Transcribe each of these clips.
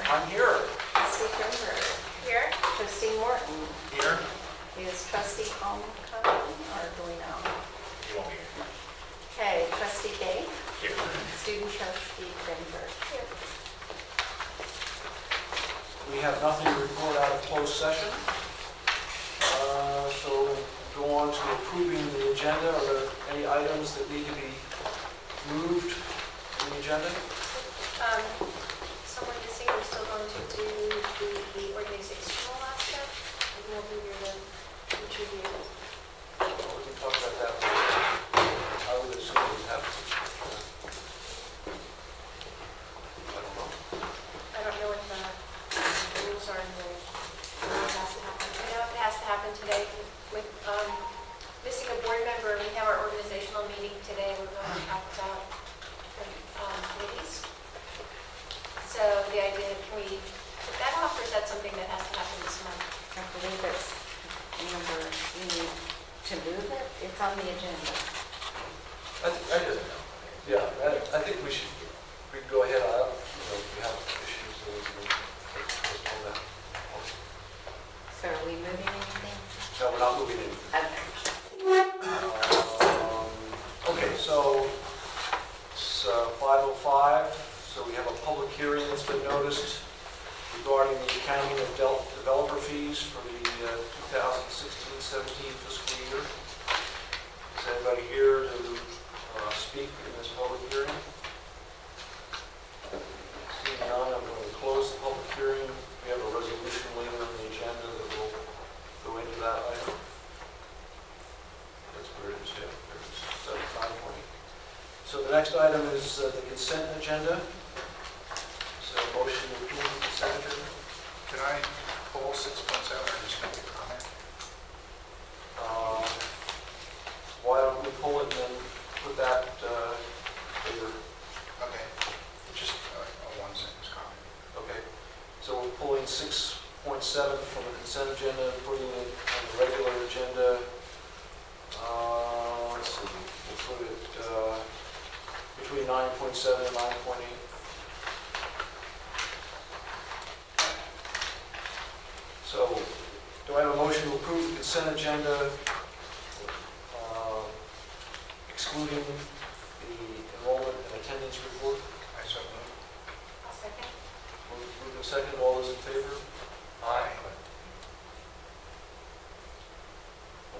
I'm here. Trustee Grimberg. Here. Trustee Morton. Here. Is Trustee Holm coming or do we know? You won't be here. Okay, Trustee K. Here. Student Trustee Grimberg. Here. We have nothing to report out of closed session. So go on to approving the agenda. Are there any items that need to be moved in the agenda? Someone is saying we're still going to do the organizational aspect. And we'll do the review. Well, we can talk about that later. I would assume we have to. I don't know. I don't know what the rules are in the it has to happen. I know it has to happen today with missing a board member. We have our organizational meeting today. We're going to talk about committees. So the idea, can we put that off, or is that something that has to happen this month? I believe it's number, you need to move it. It's on the agenda. I didn't know. Yeah, I think we can go ahead. If we have issues, then we can postpone that. So are we moving anything? No, we're not moving anything. Okay. Okay, so it's 5:05. So we have a public hearing that's been noticed regarding the accounting of developer fees for the 2016-17 fiscal year. Is anybody here to speak in this public hearing? Seeing none, I'm going to close the public hearing. We have a resolution later on the agenda that will go into that item. That's where it is, yeah. There's 9.8. So the next item is the consent agenda. So motion to approve the consent agenda. Can I pull 6.7 or just make a comment? Why don't we pull it and then put that later? Okay, just a one-sentence comment. Okay. So we're pulling 6.7 from the consent agenda and putting it on the regular agenda. Let's see, we'll put it between 9.7 and 9.8. So, do I have a motion to approve the consent agenda, excluding the enrollment and attendance report? I so move. I'll second. Move in second. All those in favor? Aye.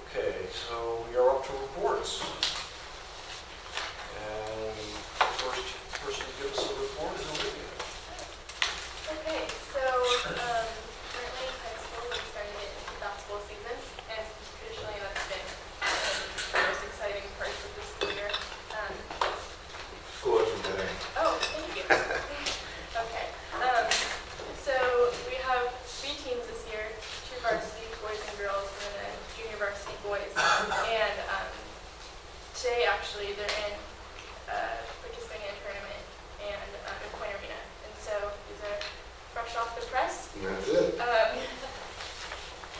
Okay, so we are up to reports. And the first person to give us a report is Olivia. Okay, so currently high school is starting to get into basketball season, and traditionally that's been the most exciting parts of the school year. School isn't today. Oh, thank you. Okay, so we have 3 teams this year, 2 varsity boys and girls, and then a junior varsity boys. And today actually they're in participating in a tournament and in Point Arena. And so these are fresh off the press. That's it.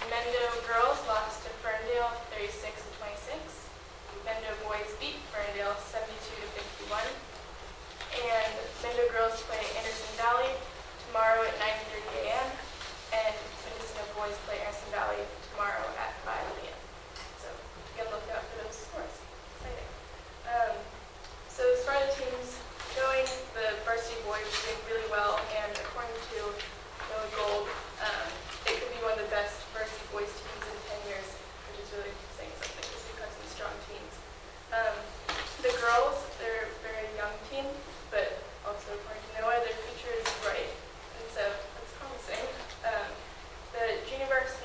Mendo girls lost to Ferndale 36-26. Mendo boys beat Ferndale 72-51. And Mendo girls play Anderson Valley tomorrow at 9:30 a.m. And Mendocino boys play Anderson Valley tomorrow at 5 p.m. So you can look out for those scores. Exciting. So as far as the teams going, the varsity boys are doing really well, and according to Noah Gold, it could be one of the best varsity boys teams in 10 years, which is really saying something because we've got some strong teams. The girls, they're a very young team, but also according to Noah, their future is bright, and so that's promising. The junior varsity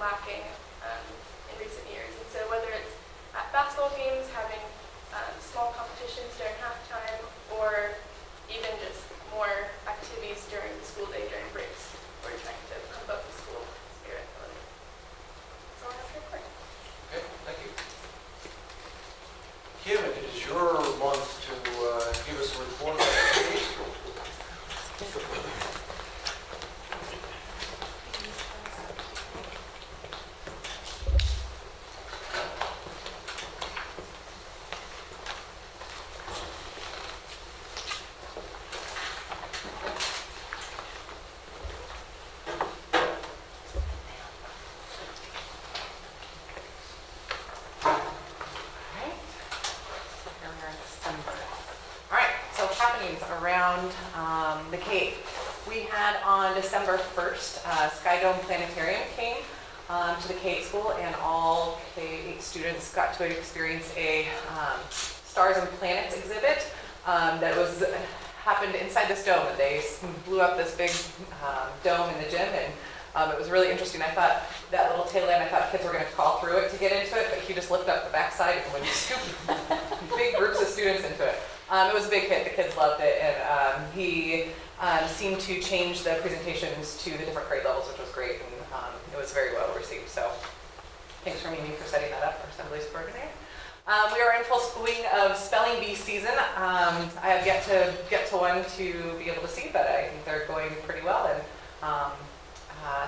lacking in recent years. And so whether it's at basketball games, having small competitions during halftime, or even just more activities during the school day, during breaks, we're trying to pump up the school spirit. That's all I have to report. Okay, thank you. Kim, it is your month to give us a report on the K-8 school. All right, so happenings around the K-8. We had on December 1st, Sky Dome Planetarium came to the K-8 school, and all K-8 students got to experience a stars and planets exhibit that happened inside this dome. And they blew up this big dome in the gym, and it was really interesting. I thought that little tail end, I thought kids were going to crawl through it to get into it, but he just lifted up the backside and went big groups of students into it. It was a big hit. The kids loved it, and he seemed to change the presentations to the different grade levels, which was great, and it was very well received. So thanks for Mimi for setting that up, our Assembly's coordinator. We are in full swing of spelling bee season. I have yet to get to one to be able to see, but I think they're going pretty well, and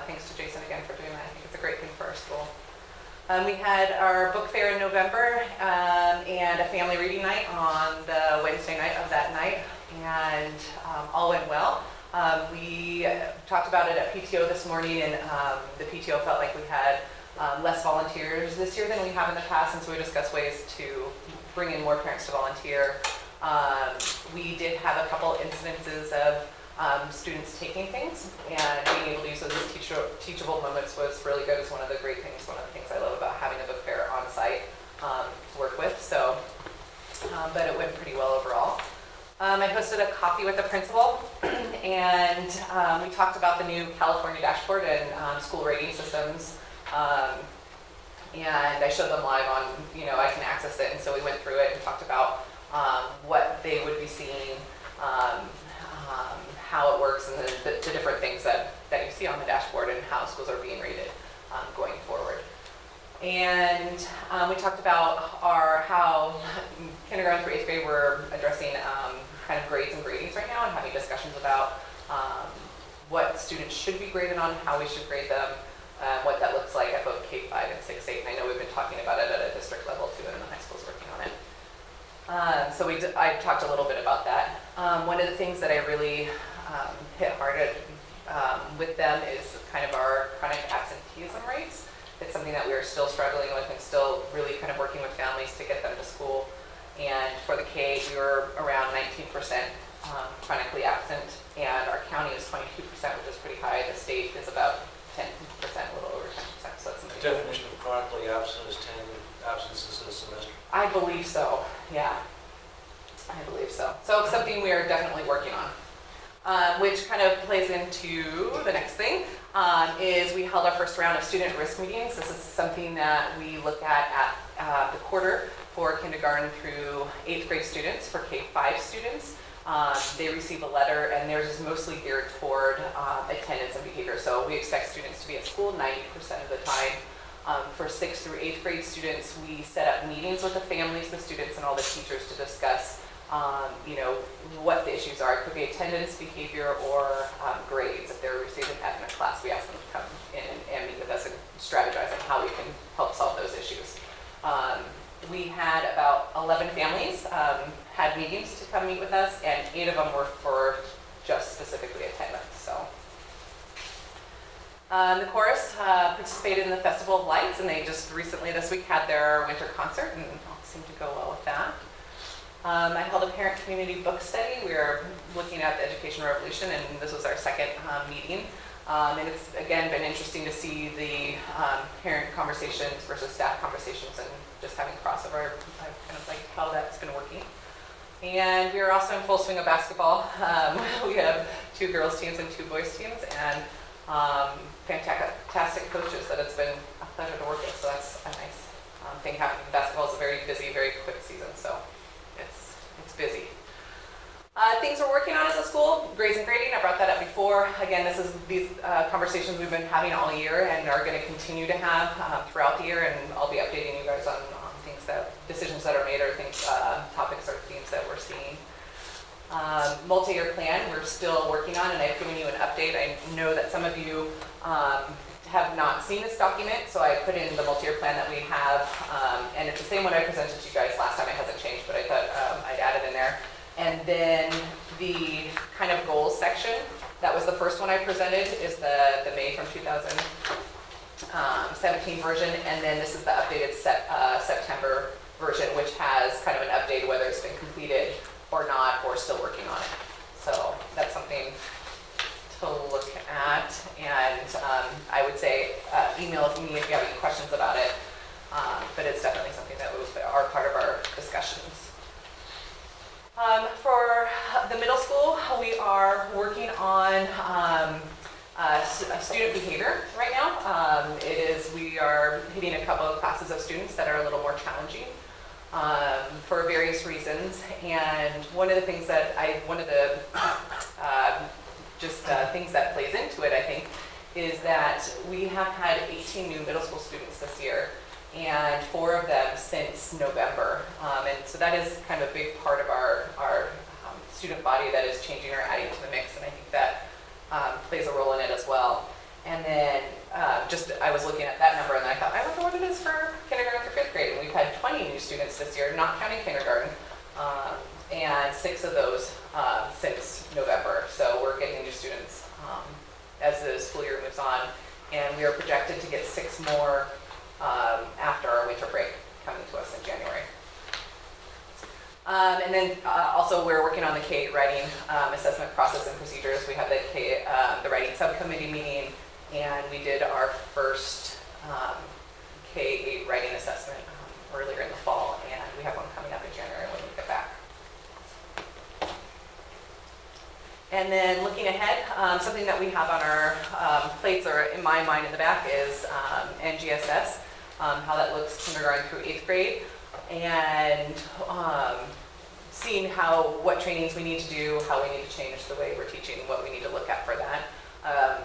thanks to Jason again for doing that. I think it's a great thing for our school. We had our book fair in November and a family reading night on the Wednesday night of that night, and all went well. We talked about it at PTO this morning, and the PTO felt like we had less volunteers this year than we have in the past, and so we discussed ways to bring in more parents to volunteer. We did have a couple incidences of students taking things, and being able to use those as teachable moments was really good. It's one of the great things, one of the things I love about having a book fair on site to work with. So, but it went pretty well overall. I hosted a coffee with the principal, and we talked about the new California dashboard and school rating systems. And I showed them live on, I can access it, and so we went through it and talked about what they would be seeing, how it works, and the different things that you see on the dashboard and how schools are being rated going forward. And we talked about how kindergarten through 8th grade we're addressing kind of grades and gradings right now, and having discussions about what students should be graded on, how we should grade them, what that looks like at both K-5 and 6-8. And I know we've been talking about it at a district level too, and the high school's working on it. So I talked a little bit about that. One of the things that I really hit hard at with them is kind of our chronic absenteeism rates. It's something that we are still struggling with and still really kind of working with families to get them to school. And for the K, we were around 19% chronically absent, and our county is 22%, which is pretty high. The state is about 10%, a little over 10%. So that's something. The definition of chronically absent is 10 absences in a semester. I believe so, yeah. I believe so. So something we are definitely working on, which kind of plays into the next thing, is we held our first round of student risk meetings. This is something that we look at the quarter for kindergarten through 8th grade students. For K-5 students, they receive a letter, and theirs is mostly geared toward attendance and behavior. So we expect students to be at school 90% of the time. For 6th through 8th grade students, we set up meetings with the families, the students, and all the teachers to discuss what the issues are. It could be attendance, behavior, or grades. If they're receiving F in a class, we ask them to come in and meet with us and strategize on how we can help solve those issues. We had about 11 families had meetings to come meet with us, and 8 of them were for just specifically attendance. So the chorus participated in the Festival of Lights, and they just recently this week had their winter concert, and all seemed to go well with that. I held a parent community book study. We were looking at the Education Revolution, and this was our second meeting. And it's, again, been interesting to see the parent conversations versus staff conversations and just having crossover. I kind of like how that's been working. And we are also in full swing of basketball. We have 2 girls teams and 2 boys teams, and fantastic coaches that that it's been a pleasure to work with, so that's a nice thing happening. Basketball is a very busy, very quick season, so it's busy. Things we're working on as a school, grades and grading, I brought that up before. Again, these conversations we've been having all year and are going to continue to have throughout the year, and I'll be updating you guys on decisions that are made or topics or themes that we're seeing. Multi-year plan, we're still working on, and I've given you an update. I know that some of you have not seen this document, so I put in the multi-year plan that we have, and it's the same one I presented to you guys last time. It hasn't changed, but I thought I'd add it in there. And then the kind of goals section, that was the first one I presented, is the May from 2017 version, and then this is the updated September version, which has kind of an update whether it's been completed or not, or still working on it. So that's something to look at, and I would say email me if you have any questions about it, but it's definitely something that are part of our discussions. For the middle school, we are working on student behavior right now. We are hitting a couple of classes of students that are a little more challenging for various reasons. And one of the things that things that plays into it, I think, is that we have had 18 new middle school students this year, and 4 of them since November. And so that is kind of a big part of our student body that is changing or adding to the mix, and I think that plays a role in it as well. And then I was looking at that number, and I thought, I wonder what it is for kindergarten through 5th grade. And we've had 20 new students this year, not counting kindergarten, and 6 of those since November. So we're getting new students as the school year moves on, and we are projected to get 6 more after our winter break coming to us in January. And then also we're working on the K-8 writing assessment process and procedures. We have the writing subcommittee meeting, and we did our first K-8 writing assessment earlier in the fall, and we have one coming up in January when we get back. And then looking ahead, something that we have on our plates, or in my mind in the back, is NGSS, how that looks kindergarten through 8th grade, and seeing what trainings we need to do, how we need to change the way we're teaching, what we need to look at for that.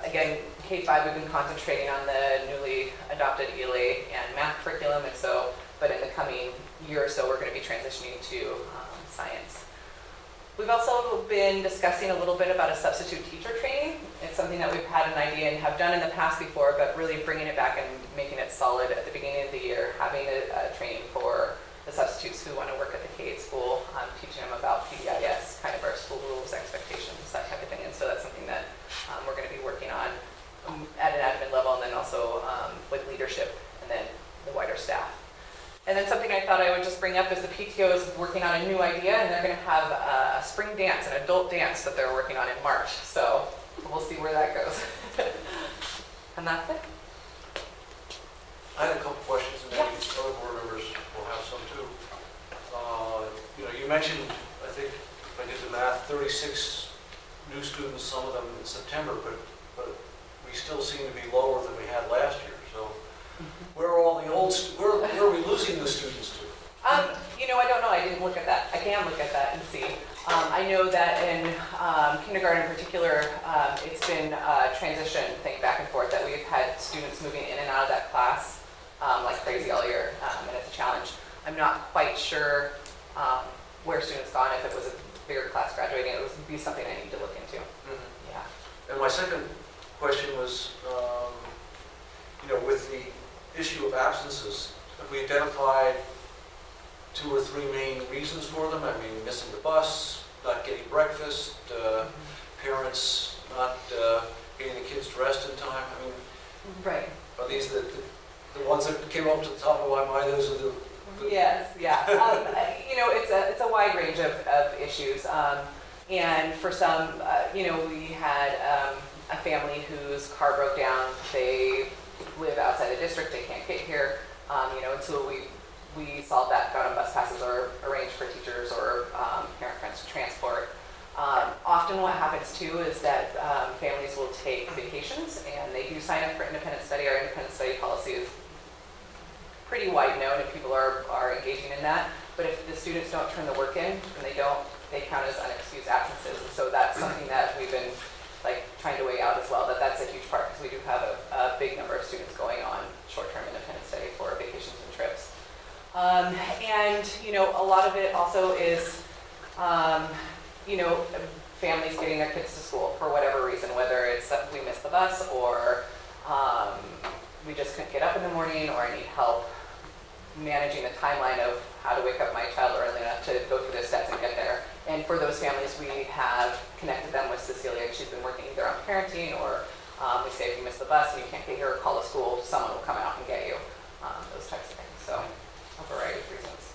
Again, K-5, we've been concentrating on the newly adopted ELA and math curriculum, and but in the coming year or so, we're going to be transitioning to science. We've also been discussing a little bit about a substitute teacher training. It's something that we've had an idea and have done in the past before, but really bringing it back and making it solid at the beginning of the year, having a training for the substitutes who want to work at the K-8 school, teaching them about PBIS, kind of our school rules, expectations, that type of thing. And so that's something that we're going to be working on at an admin level, and then also with leadership, and then the wider staff. And then something I thought I would just bring up is the PTO is working on a new idea, and they're going to have a spring dance, an adult dance that they're working on in March. So we'll see where that goes. And that's it. I had a couple questions, and maybe other board members will have some too. You mentioned, I think, if I did the math, 36 new students, some of them in September, but we still seem to be lower than we had last year. So where are all the old, where are we losing the students to? I don't know. I didn't look at that. I can look at that and see. I know that in kindergarten in particular, it's been a transition thing back and forth, that we've had students moving in and out of that class like crazy all year, and it's a challenge. I'm not quite sure where students gone. If it was a bigger class graduating, it would be something I need to look into. Mm-hmm. Yeah. And my second question was, with the issue of absences, have we identified 2 or 3 main reasons for them? I mean, missing the bus, not getting breakfast, parents not getting the kids dressed in time. I mean, right. Are these the ones that came up to the top of my mind? Those are the Yes, yeah. It's a wide range of issues. And for some, we had a family whose car broke down. They live outside the district. They can't get here. And so we solved that, got on bus passes or arranged for teachers or parent friends to transport. Often what happens too is that families will take vacations and they do sign up for independent study. Our independent study policy is pretty wide known if people are engaging in that. But if the students don't turn the work in and they count as unexcused absences. And so that's something that we've been trying to weigh out as well, that's a huge part because we do have a big number of students going on short-term independent study for vacations and trips. And, a lot of it also is, families getting their kids to school for whatever reason, whether it's that we missed the bus or we just couldn't get up in the morning, or I need help managing the timeline of how to wake up my child early enough to go through the steps and get there. And for those families, we have connected them with Cecilia. She's been working either on parenting or we say if you miss the bus and you can't get here, call the school, someone will come out and get you, those types of things. So a variety of reasons.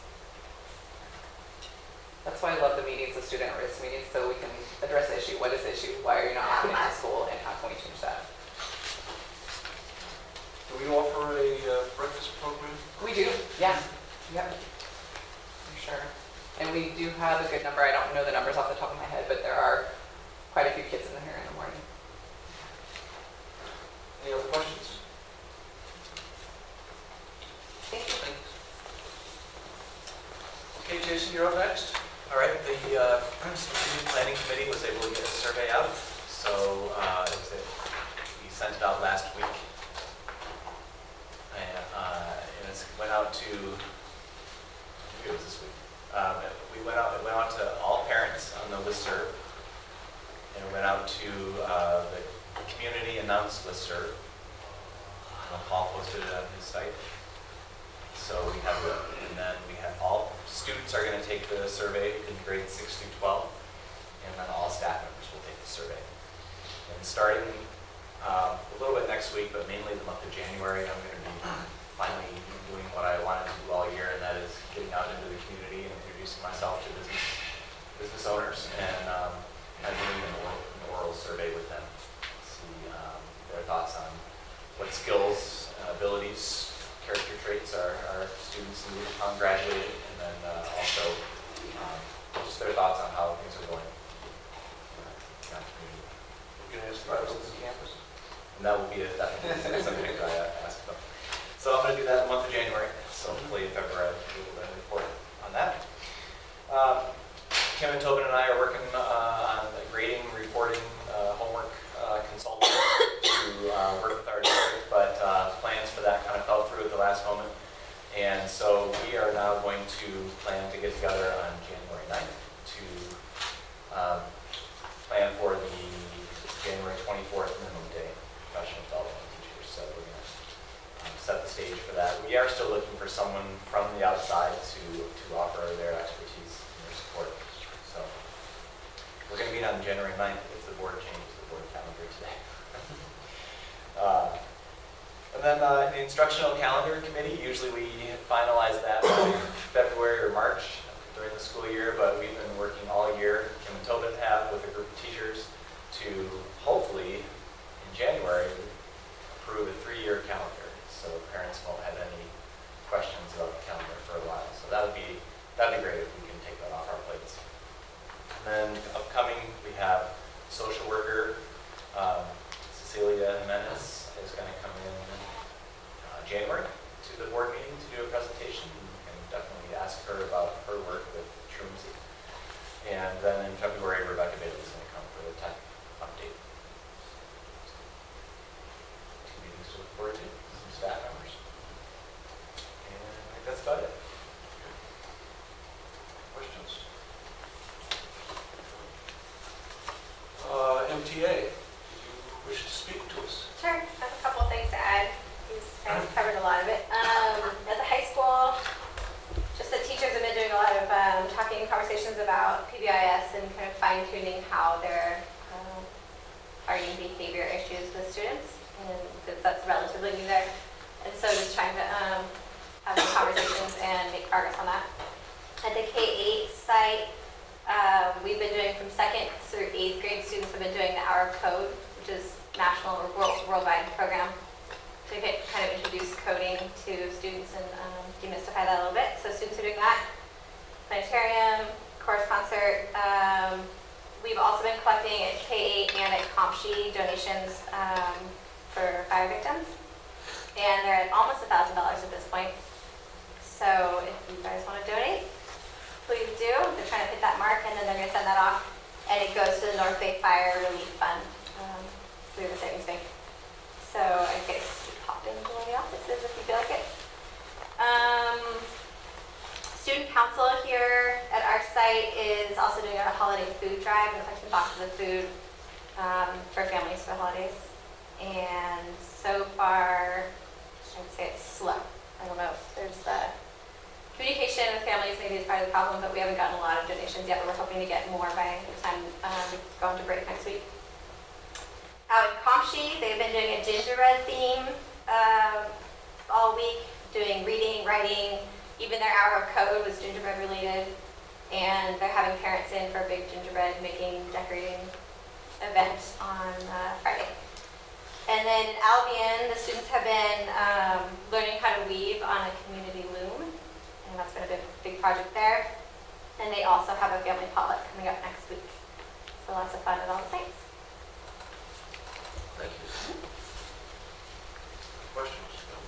That's why I love the meetings, the student risk meetings, so we can address the issue. What is the issue? Why are you not coming to school, and how can we change that? Do we offer a breakfast program? We do, yeah. Yep. For sure. And we do have a good number. I don't know the numbers off the top of my head, but there are quite a few kids in here in the morning. Any other questions? Thank you. Thanks. Okay, Jason, you're up next. All right, the Student Planning Committee was able to get a survey out, so we sent it out last week. And it went out to, I think it was this week. It went out to all parents on the listserv, and it went out to the community announced listserv. Paul posted it on his site. So we have, and then we have all students are going to take the survey in grades 6 through 12, and then all staff members will take the survey. And starting a little bit next week, but mainly the month of January, I'm going to be finally doing what I wanted to do all year, and that is getting out into the community and introducing myself to business owners, and doing an oral survey with them, see their thoughts on what skills, abilities, character traits our students need upon graduating, and then also just their thoughts on how things are going in our community. You can ask the questions on campus. And that will be definitely something that I ask them. So I'm going to do that in the month of January, so hopefully in February we will report on that. Kim and Tobin and I are working on the grading, reporting, homework consultant to work with our district, but plans for that kind of fell through at the last moment. And so we are now going to plan to get together on January 9th to plan for the January 24th minimum day professional development of teachers. So we're going to set the stage for that. We are still looking for someone from the outside to offer their expertise and their support. So we're going to meet on January 9th if the board changes the board calendar today. And then the Instructional Calendar Committee, usually we finalize that by February or March during the school year, but we've been working all year, Kim and Tobin have, with a group of teachers to hopefully in January approve a 3-year calendar, so parents won't have any questions about the calendar for a while. So that'd be great if we can take that off our plates. And then upcoming, we have social worker Cecilia Jimenez is going to come in January to the board meeting to do a presentation, and definitely ask her about her work with truancy. And then in February, Rebecca Bailey is going to come for the tech update. 2 meetings to look forward to, some staff members. And I think that's about it. Questions? MTA, do you wish to speak to us? Sure, I have a couple of things to add. He's kind of covered a lot of it. At the high school, just the teachers have been doing a lot of talking conversations about PBIS and kind of fine-tuning how they're targeting behavior issues with students, and because that's relatively new there. And so just trying to have some conversations and make progress on that. At the K-8 site, we've been doing from 2nd through 8th grade students have been doing the Hour of Code, which is national or worldwide program to kind of introduce coding to students and demystify that a little bit. So students are doing that. Planetarium, chorus concert. We We've also been collecting at K-8 and at CompSci donations for fire victims. And they're at almost $1,000 at this point. So if you guys want to donate, please do. They're trying to hit that mark, and then they're going to send that off. And it goes to the North Bay Fire Relief Fund through the savings bank. So I guess you pop into one of the offices if you feel like it. Student council here at our site is also doing a holiday food drive and collecting boxes of food for families for the holidays. And so far, I would say it's slow. I don't know if there's communication with families maybe is part of the problem, but we haven't gotten a lot of donations yet, but we're hoping to get more by the time we go into break next week. Out in CompSci, they've been doing a gingerbread theme all week, doing reading, writing, even their hour of code was gingerbread related, and they're having parents in for a big gingerbread making, decorating event on Friday. And then in Albion, the students have been learning how to weave on a community loom, and that's been a big project there. And they also have a family potluck coming up next week. So lots of fun at all the sites. Thank you. Questions? No?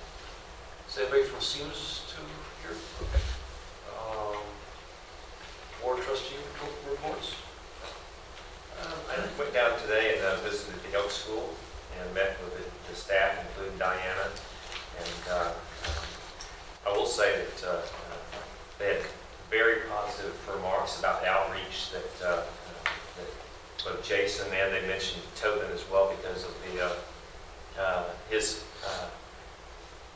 Is anybody from Seams to here? Okay. Board trustee reports? I went down today and visited the Elk School and met with the staff, including Diana. And I will say that they had very positive remarks about the outreach that both Jason and they mentioned Tobin as well because of his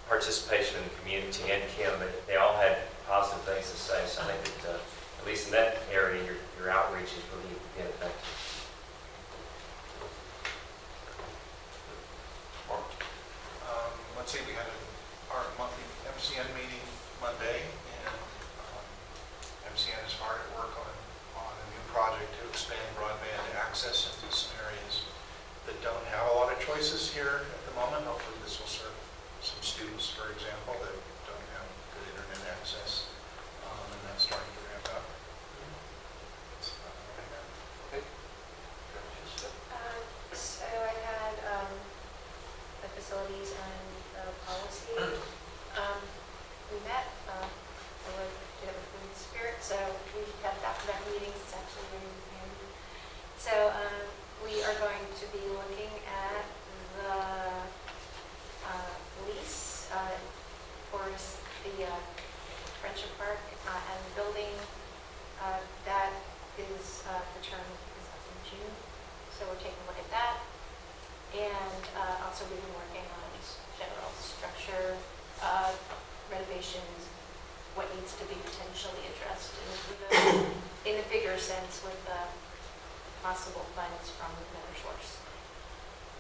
participation in the community, and Kim. They all had positive things to say. So I think that at least in that area, your outreach is really being effective. Let's see, we had our monthly MCN meeting Monday, and MCN is hard at work on a new project to expand broadband access into some areas that don't have a lot of choices here at the moment. Hopefully this will serve some students, for example, that don't have good internet access, and that's starting to ramp up. Okay. So I had the facilities and policy. We met, did have a food spirit, so we had back-to-back meetings. It's actually very handy. So we are going to be looking at the lease for the Friendship Park and the building. That is, the term is up in June, so we're taking a look at that. And also we've been working on general structure, renovations, what needs to be potentially addressed in the bigger sense with possible funds from another source.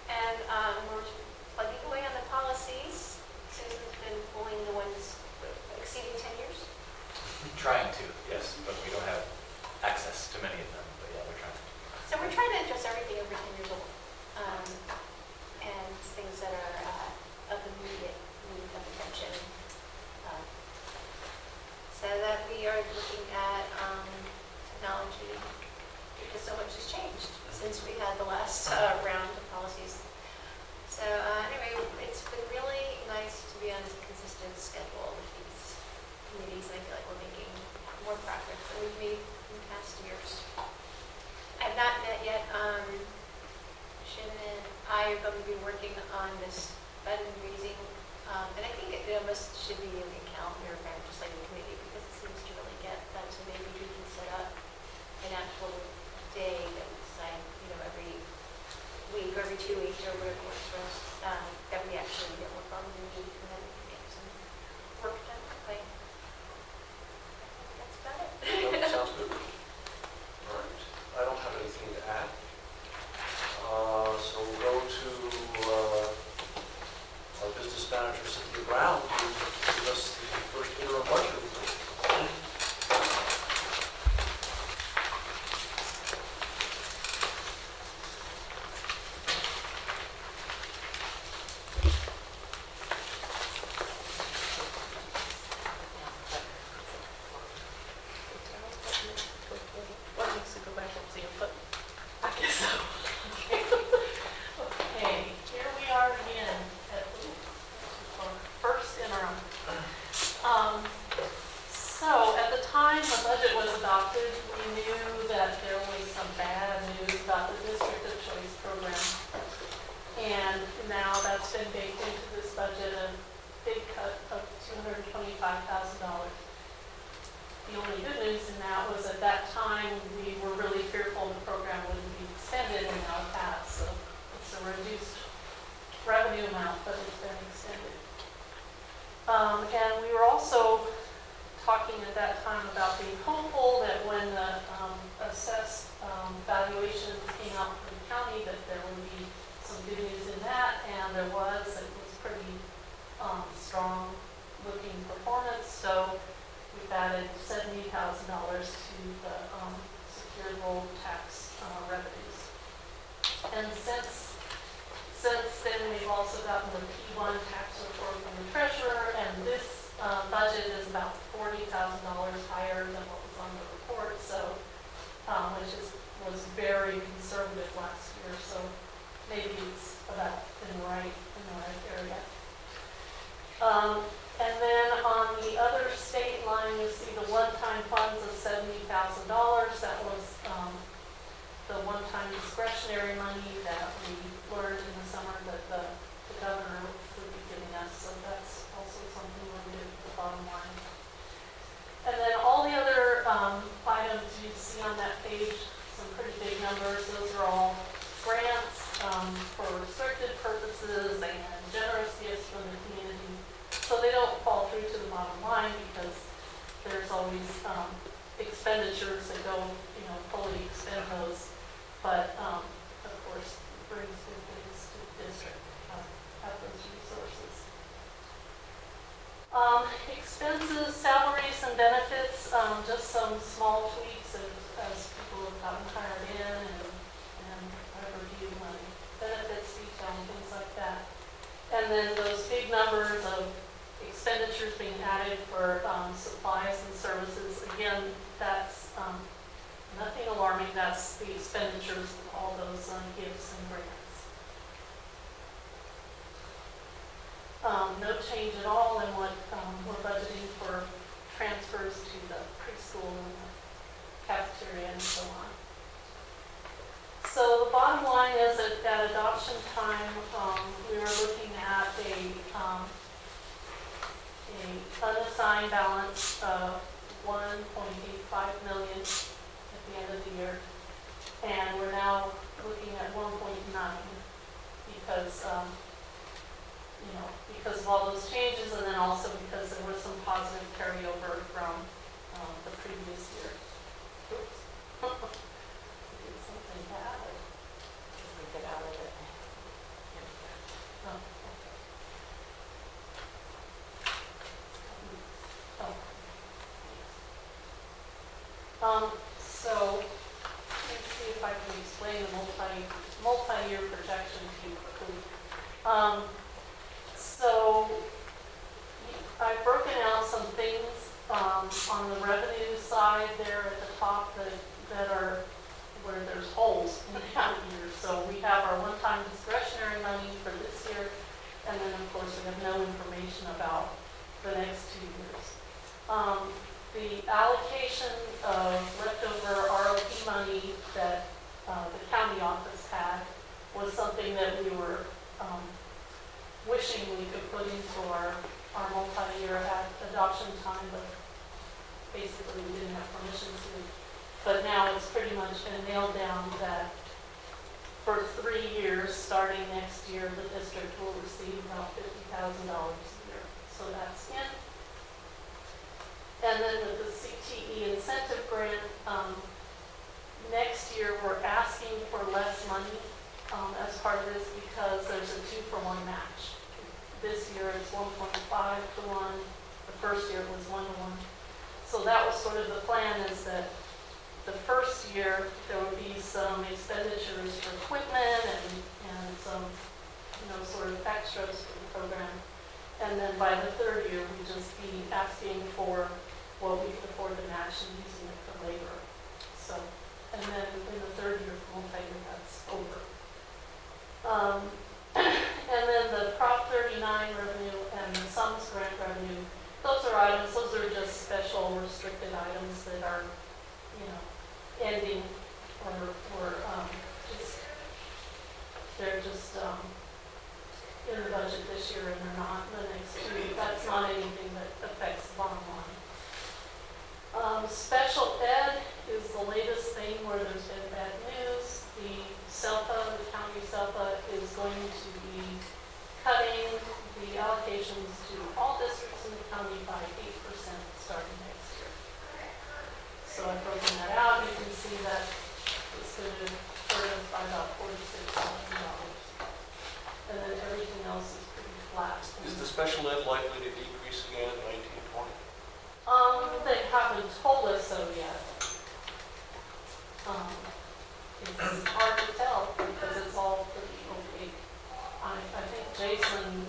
And we're plugging away on the policies. Susan's been pulling the ones exceeding 10 years. Trying to, yes, but we don't have access to many of them, but yeah, we're trying. So we're trying to address everything over 10 years old. And things that are of immediate need of attention. So that we are looking at technology because so much has changed since we had the last round of policies. So anyway, it's been really nice to be on a consistent schedule with these committees. I feel like we're making more progress than we've made in past years. I've not met yet. Shannon and I are going to be working on this fundraising, and I think it almost should be in the calendar of just like the committee because it seems to really get that. So maybe we can set up an actual day that we decide, every week or every 2 weeks or whatever works for us, that we actually get work on and meet and then we can get some work done quickly. That's about it. Sounds good. All right. I don't have anything to add. So we'll go to our business manager, Cynthia Brown, to give us the first interim budget report. been baked into this budget, a big cut of $225,000. The only good news in that was at that time, we were really fearful the program wouldn't be extended, and now it has. So it's a reduced revenue amount, but it's been extended. And we were also talking at that time about being hopeful that when the assessed valuations came out from the county, that there would be some good news in that, and there was. It was pretty strong looking performance, so we've added $70,000 to the secured roll tax revenues. And since then, we've also gotten the P1 tax report from the treasurer, and this budget is about $40,000 higher than what was on the report, so which was very conservative last year, so maybe it's about in the right area. And then on the other state line, you see the one-time funds of $70,000. That was the one-time discretionary money that we learned in the summer that the governor would be giving us. So that's also something we'll do at the bottom line. And then all the other items you see on that page, some pretty big numbers. Those are all grants for restricted purposes and generous gifts from the community. So they don't fall through to the bottom line because there's always expenditures that go, fully expend those. But of course, it brings good things to the district, have those resources. Expenses, salaries, and benefits, just some small tweaks as people have gotten hired in and I've reviewed my benefits detail and things like that. And then those big numbers of expenditures being added for supplies and services, again, that's nothing alarming. That's the expenditures of all those gifts and grants. No change at all in what we're budgeting for transfers to the preschool and the cafeteria and so on. So the bottom line is that at adoption time, we were looking at a unassigned balance of $1.85 million at the end of the year, and we're now looking at 1.9 because because of all those changes, and then also because there was some positive carryover from the previous year. Oops. Did something bad. We get out of it. Oh, okay. So let me see if I can explain the multi-year projection to you quickly. So I've broken out some things on the revenue side there at the top that are where there's holes in the out years. So we have our one-time discretionary money for this year, and then of course we have no information about the next 2 years. The allocation of leftover ROP money that the county office had was something that we were wishing we could put into our multi-year at adoption time, but basically we didn't have permission to. But now it's pretty much been nailed down that for 3 years, starting next year, the district will receive about $50,000 a year. So that's in. And then with the CTE incentive grant, next year we're asking for less money as part of this because there's a 2-for-1 match. This year it's 1.5 to 1. The first year it was 1 to 1. So that was sort of the plan, is that the first year there would be some expenditures for equipment and some, sort of extras for the program. And then by the third year we'd just be asking for what we could afford to match and using it for labor. So, and then in the third year, multi-year, that's over. And then the Prop 39 revenue and the SUMS grant revenue, those are just special restricted items that are, ending or just, they're just, in the budget this year and they're not in the next two. That's not anything that affects the bottom line. Special ed is the latest thing where there's been bad news. The SELPA, the county SELPA, is going to be cutting the allocations to all districts in the county by 8% starting next year. So I've broken that out. You can see that it's going to hurt us by about $46,000. And then everything else is pretty flat. Is the special ed likely to decrease again in 1920? They haven't told us so yet. It's hard to tell because it's all pretty opaque. I think Jason,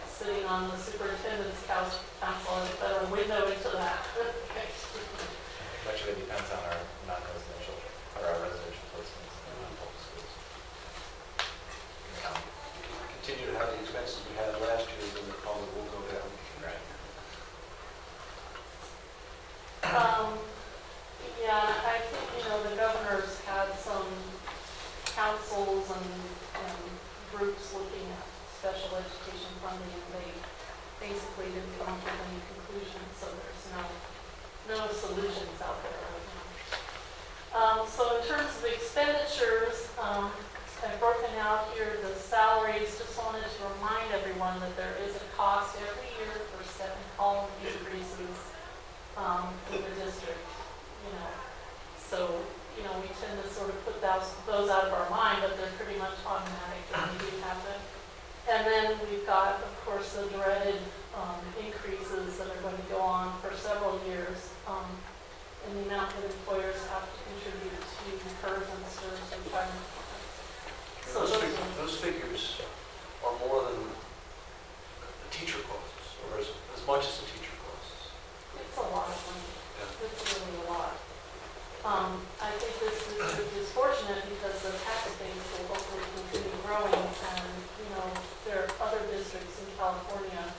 sitting on the superintendent's council has a better window into that. Much of it depends on our non-residential, or our residential placements in non-public schools. In the county. If we continue to have the expenses we had last year, then the probably will go down. Right. Yeah, I think, the governor's had some councils and groups looking at special education funding, and they basically didn't come up with any conclusions, so there's no solutions out there right now. So in terms of expenditures, I've broken out here the salaries. Just wanted to remind everyone that there is a cost every year for step and column increases in the district. So we tend to sort of put those out of our mind, but they're pretty much automatic and they do happen. And then we've got, of course, the dreaded increases that are going to go on for several years, and the amount that employers have to contribute to PERS and STRS retirement plans. So Those figures are more than the teacher costs, or as much as the teacher costs. it's a lot of money. Yeah. It's really a lot. I think this district is fortunate because the tax base will hopefully continue growing, and there are other districts in California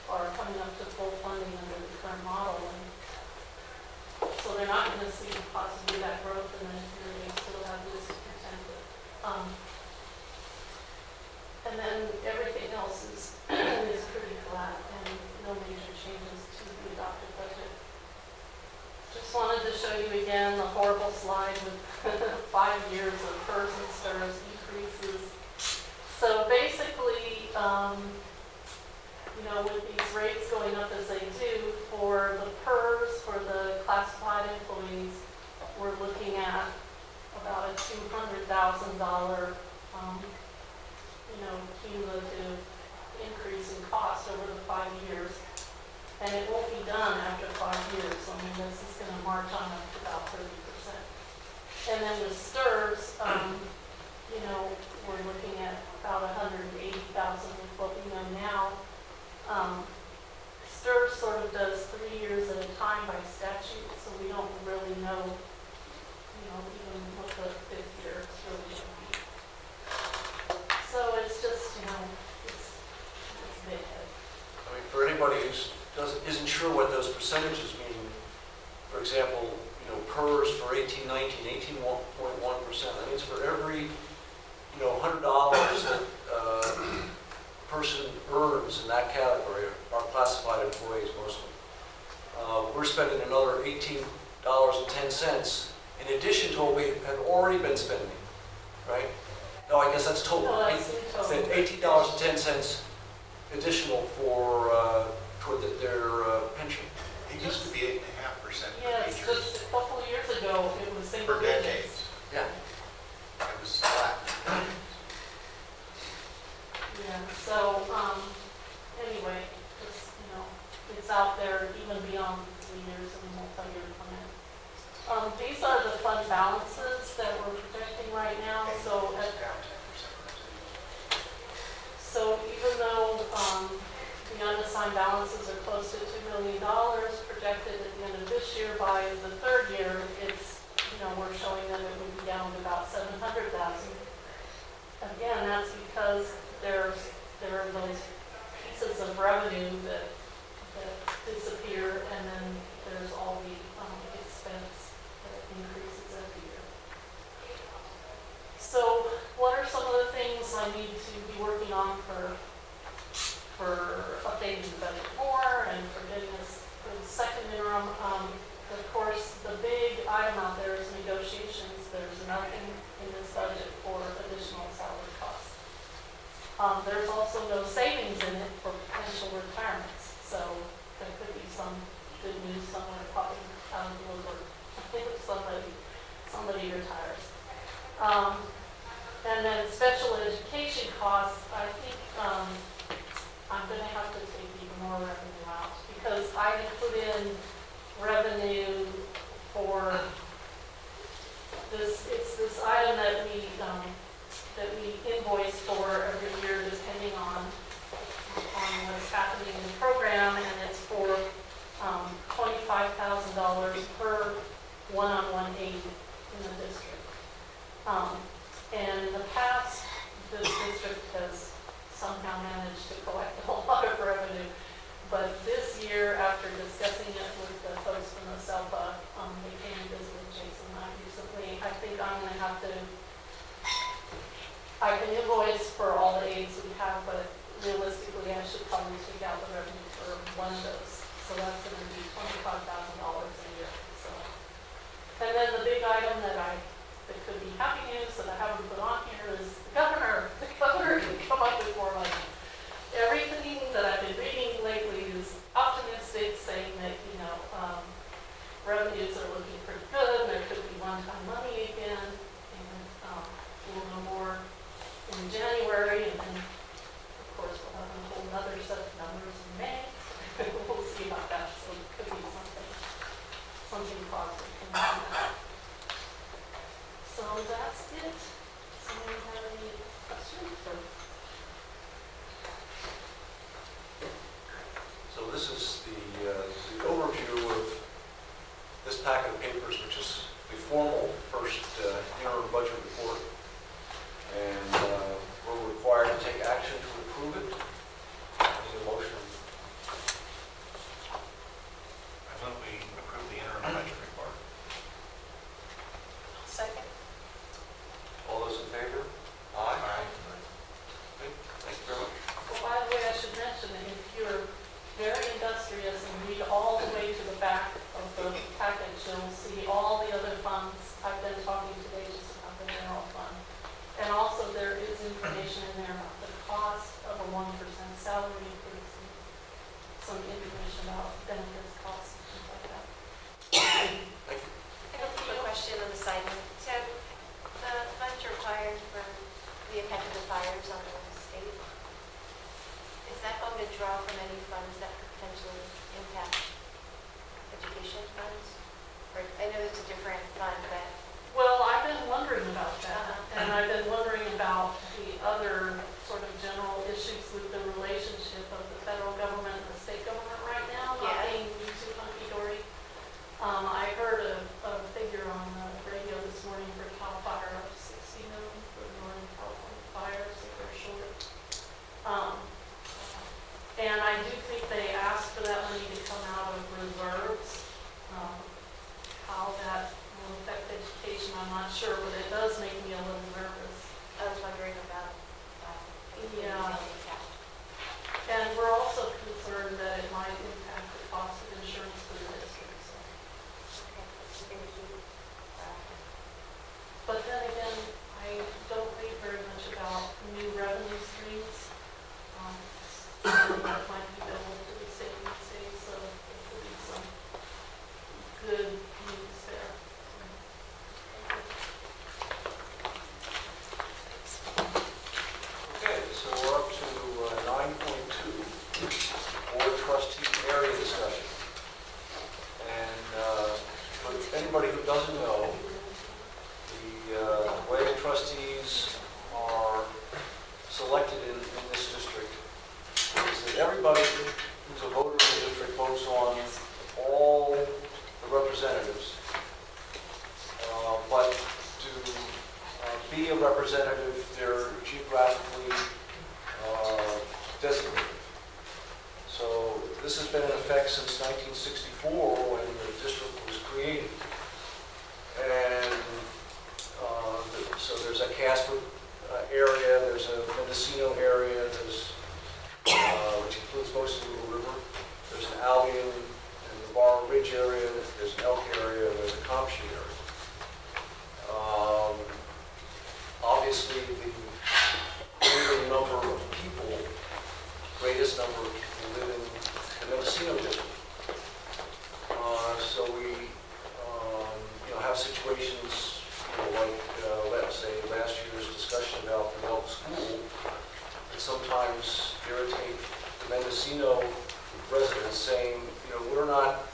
are coming up to full funding under the current model, and so they're not going to see possibly that growth, and then they still have this contented. And then everything else is pretty flat, and no major changes to the adopted budget. Just wanted to show you again the horrible slide with 5 years of PERS and STRS decreases. So basically, with these rates going up as they do, for the PERS, for the classified employees, we're looking at about a $200,000 cumulative increase in cost over the 5 years. And it won't be done after 5 years. I mean, this is going to march on up to about 30%. And then with STRS, we're looking at about $180,000 with what we know now. STRS sort of does 3 years at a time by statute, so we don't really know, even what the 5th year is really going to be. So it's just, it's big head. I mean, for anybody who isn't sure what those percentages mean, for example, PERS for 1819, 18.1%. That means for every, $100 that a person earns in that category, are classified employees mostly. We're spending another $18.10 in addition to what we have already been spending, right? No, I guess that's total. No, that's total. $18.10 additional for toward their pension. It used to be 8.5% for Yes, teachers just a couple of years ago, it was single for digits. decades. Yeah. It was flat. Yeah, so, anyway, it's out there even beyond 3 years in the multi-year plan. These are the fund balances that we're projecting right now, so even though the unassigned balances are close to $2 million projected at the end of this year, by the 3rd year, it's, we're showing that it would be down to about $700,000. Again, that's because there are those pieces of revenue that disappear, and then there's all the expense that increases every year. So what are some of the things items I need to be working on for updating the budget more and for getting us for the second interim. Of course, the big item out there is negotiations. There's nothing in this budget for additional salary costs. There's also no savings in it for potential retirements, so there could be some good news somewhere popping out of the woodwork if somebody retires. And then special education costs, I think I'm going to have to take even more revenue out because I had put in revenue for this. It's this item that we invoice for every year depending on what's happening in the program, and it's for $25,000 per one-on-one aid in the district. And in the past, this district has somehow managed to collect a lot of revenue. But this year, after discussing it with the folks from the SELPA, they came and visited Jason and I recently. I think I'm going to have to, I can invoice for all the aids we have, but realistically, I should probably take out the revenue for one of those. So that's going to be $25,000 a year. So, and then the big item that could be happy news that I haven't put on here is the governor. The governor can come up with more money. Everything that I've been reading lately is optimistic, saying that, revenues are looking pretty good. There could be one-time money again, and we'll know more in January, and then, of course, we'll have a whole other set of numbers in May. We'll see about that, so it could be something positive coming from that. So that's it. Someone have any questions? So this is the overview of this packet of papers, which is the formal first interim budget report. And we're required to take action to approve it. Any motion? I vote we approve the interim budget report. Second. All those in favor? Aye. Okay, thank you very much. Well, by the way, I should mention that if you're very industrious and read all the way to the back of the package, you'll see all the other funds. I've been talking today just about the general fund. And also there is information in there about the cost of a 1% salary increase, and some information about benefits costs and things like that. Thank you. I have a question on the side. So the funds required for the impact of the fires on the state, is that going to draw from any funds that could potentially impact education funds? Or I know it's a different fund, but Well, I've been wondering about that, and I've been wondering about the other sort of general issues with the relationship of the federal government and the state government right now, not Yeah. being too hunky-dory. I heard a figure on the radio this morning for CAL FIRE of $60 million for the Northern California fires that they're short. And I do think they asked for that money to come out of reserves. How that will affect education, I'm not sure, but it does make me a little nervous. I was wondering about Yeah. And we're also concerned that it might impact the cost of insurance for the district. So. But then again, I don't think very much about new revenue streams. That might be billed to the state these days, so there could be some good news there. Okay, so we're up to 9.2, Board Trustee Area Discussion. And for anybody who doesn't know, the way the trustees are selected in this district is that everybody who's a voter in the district votes on all the representatives. But to be a representative, they're geographically designated. So this has been in effect since 1964 when the district was created. And so there's a cast area, there's a Mendocino area, which includes most of Little River. There's an Albion and the Bar Ridge area, there's an Elk area, and there's a Compsey area. Obviously, the greater number of people, greatest number of people live in the Mendocino district. So we, have situations, like, let's say, last year's discussion about the Elk School, that sometimes irritate the Mendocino residents, saying, we're not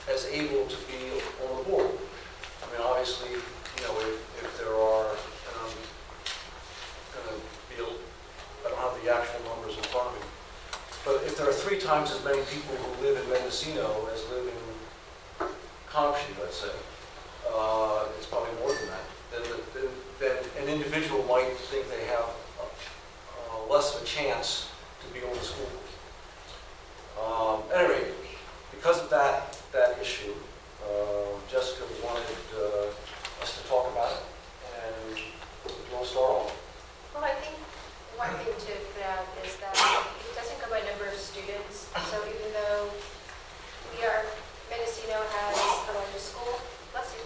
as able to be on the board. I mean, obviously, if there are, and I'm going to be, I don't have the actual numbers in front of me, but if there are 3 times as many people who live in Mendocino as live in Compsey, let's say, it's probably more than that, then an individual might think they have less of a chance to be on the school board. Anyway, because of that issue, Jessica wanted us to talk about it, and do you want to start off? Well, I think one thing to put out is that it doesn't go by number of students. So even though Mendocino has the largest school, bless you,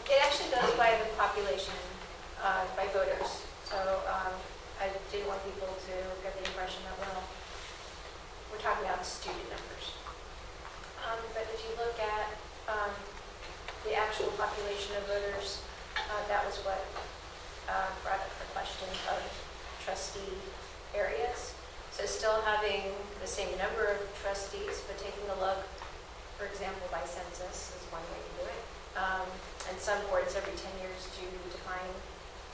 it actually goes by the population, by voters. So I didn't want people to get the impression that, well, we're talking about student numbers. But if you look at the actual population of voters, that was what brought up the question of trustee areas. So still having the same number of trustees, but taking a look, for example, by census is one way to do it. And some boards every 10 years do define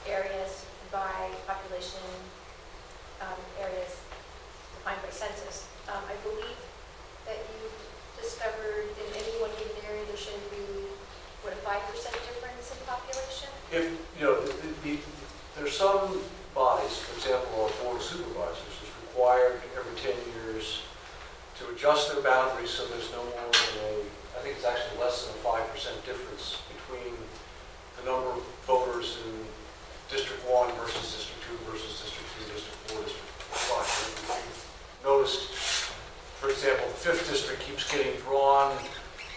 areas by population, areas defined by census. I believe that you discovered in any one given area there shouldn't be, what, a 5% difference in population? If, there's some bodies, for example, our Board of Supervisors is required every 10 years to adjust their boundaries so there's no more than I think it's actually less than a 5% difference between the number of voters in District 1 versus District 2 versus District 3, District 4, District 5. If you've noticed, for example, the 5th District keeps getting drawn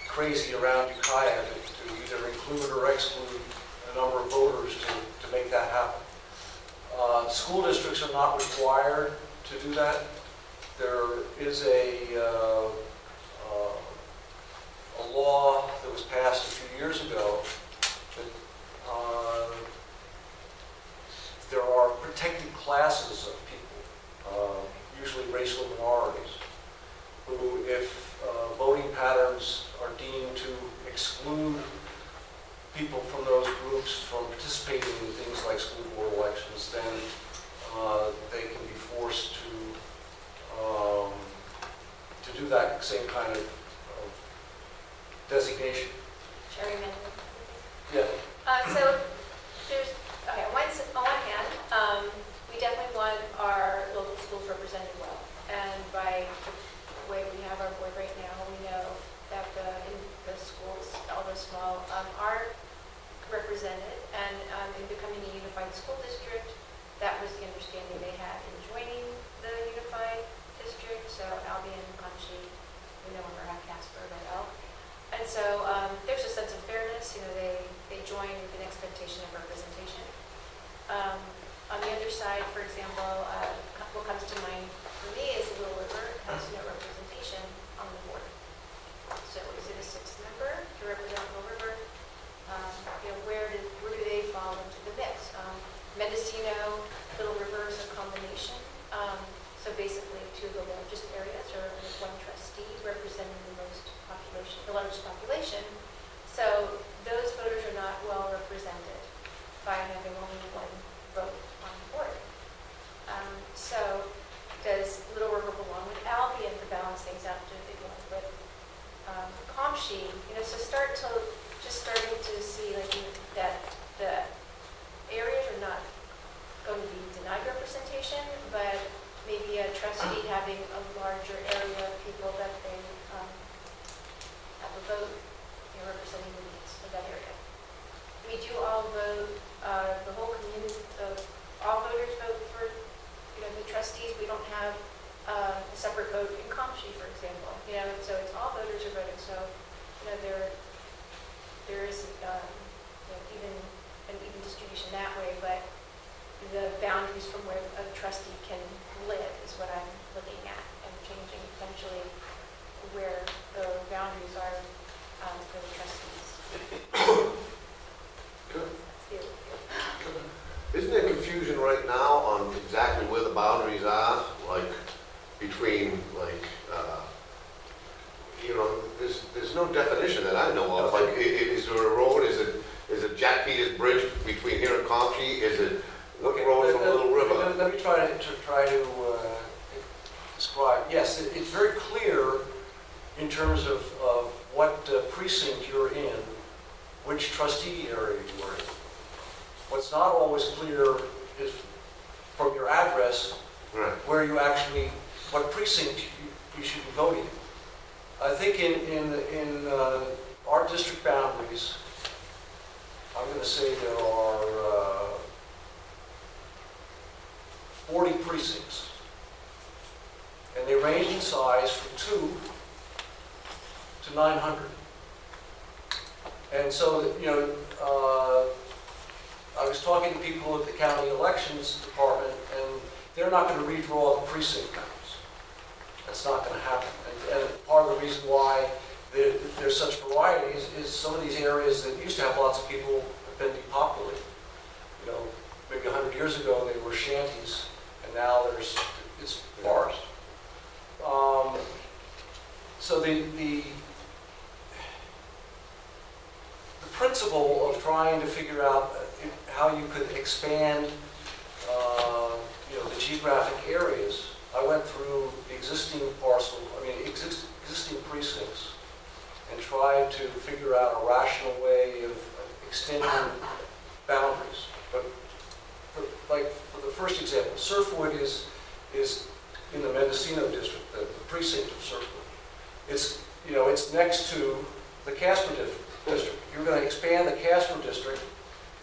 crazy around Ukiah to either include or exclude a number of voters to make that happen. School districts are not required to do that. There is a law that was passed a few years ago that there are protected classes of people, usually racial minorities, who, if voting patterns are deemed to exclude people from those groups from participating in things like school board elections, then they can be forced to do that same kind of designation. Gerrymandering. Yeah. So there's, okay, on one hand, we definitely want our local schools represented well. And by the way we have our board right now, we know that the schools, although small, are represented. And in becoming a unified school district, that was the understanding they had in joining the unified district. So Albion, Compsey, we no longer have Casper, but Elk. And so there's a sense of fairness. They join with an expectation of representation. On the other side, for example, what comes to mind for me is Little River has no representation on the board. So is it a 6th member to represent Little River? Where do they fall into the mix? Mendocino, Little River is a combination. So basically, 2 of the largest areas are with 1 trustee representing the largest population. So those voters are not well represented by having only 1 vote on the board. So does Little River belong with Albion to balance things out? Do they belong with Compsey? So starting to see that the areas are not going to be denied representation, but maybe a trustee having a larger area of people that they have a vote representing the needs of that area. We do all vote, the whole community, the Comshi, for example, and so it's all voters are voting, so, there is, even an even distribution that way, but the boundaries from where a trustee can live is what I'm looking at, and changing potentially where the boundaries are for the trustees. Good. That's the- Isn't there confusion right now on exactly where the boundaries are, like between, like, there's no definition that I know of. Like, is there a road? Is it Jack Peters Bridge between here and Compsey? Is it what road from Little River? Let me try to describe. Yes, it's very clear in terms of what precinct you're in, which trustee area you are in. What's not always clear is from your address Right. where you actually, what precinct you should be voting in. I think in our district boundaries, I'm going to say there are 40 precincts. And they range in size from 2 to 900. And so, I was talking to people at the county elections department, and they're not going to redraw the precinct maps. That's not going to happen. And part of the reason why there's such variety is some of these areas that used to have lots of people have been depopulated. Maybe 100 years ago they were shanties, and now it's forest. So the principle of trying to figure out how you could expand, the geographic areas. I went through the existing existing precincts, and tried to figure out a rational way of extending boundaries. But for the first example, Surfwood is in the Mendocino district, the precinct of Surfwood. It's next to the Casper district. If you're going to expand the Casper district,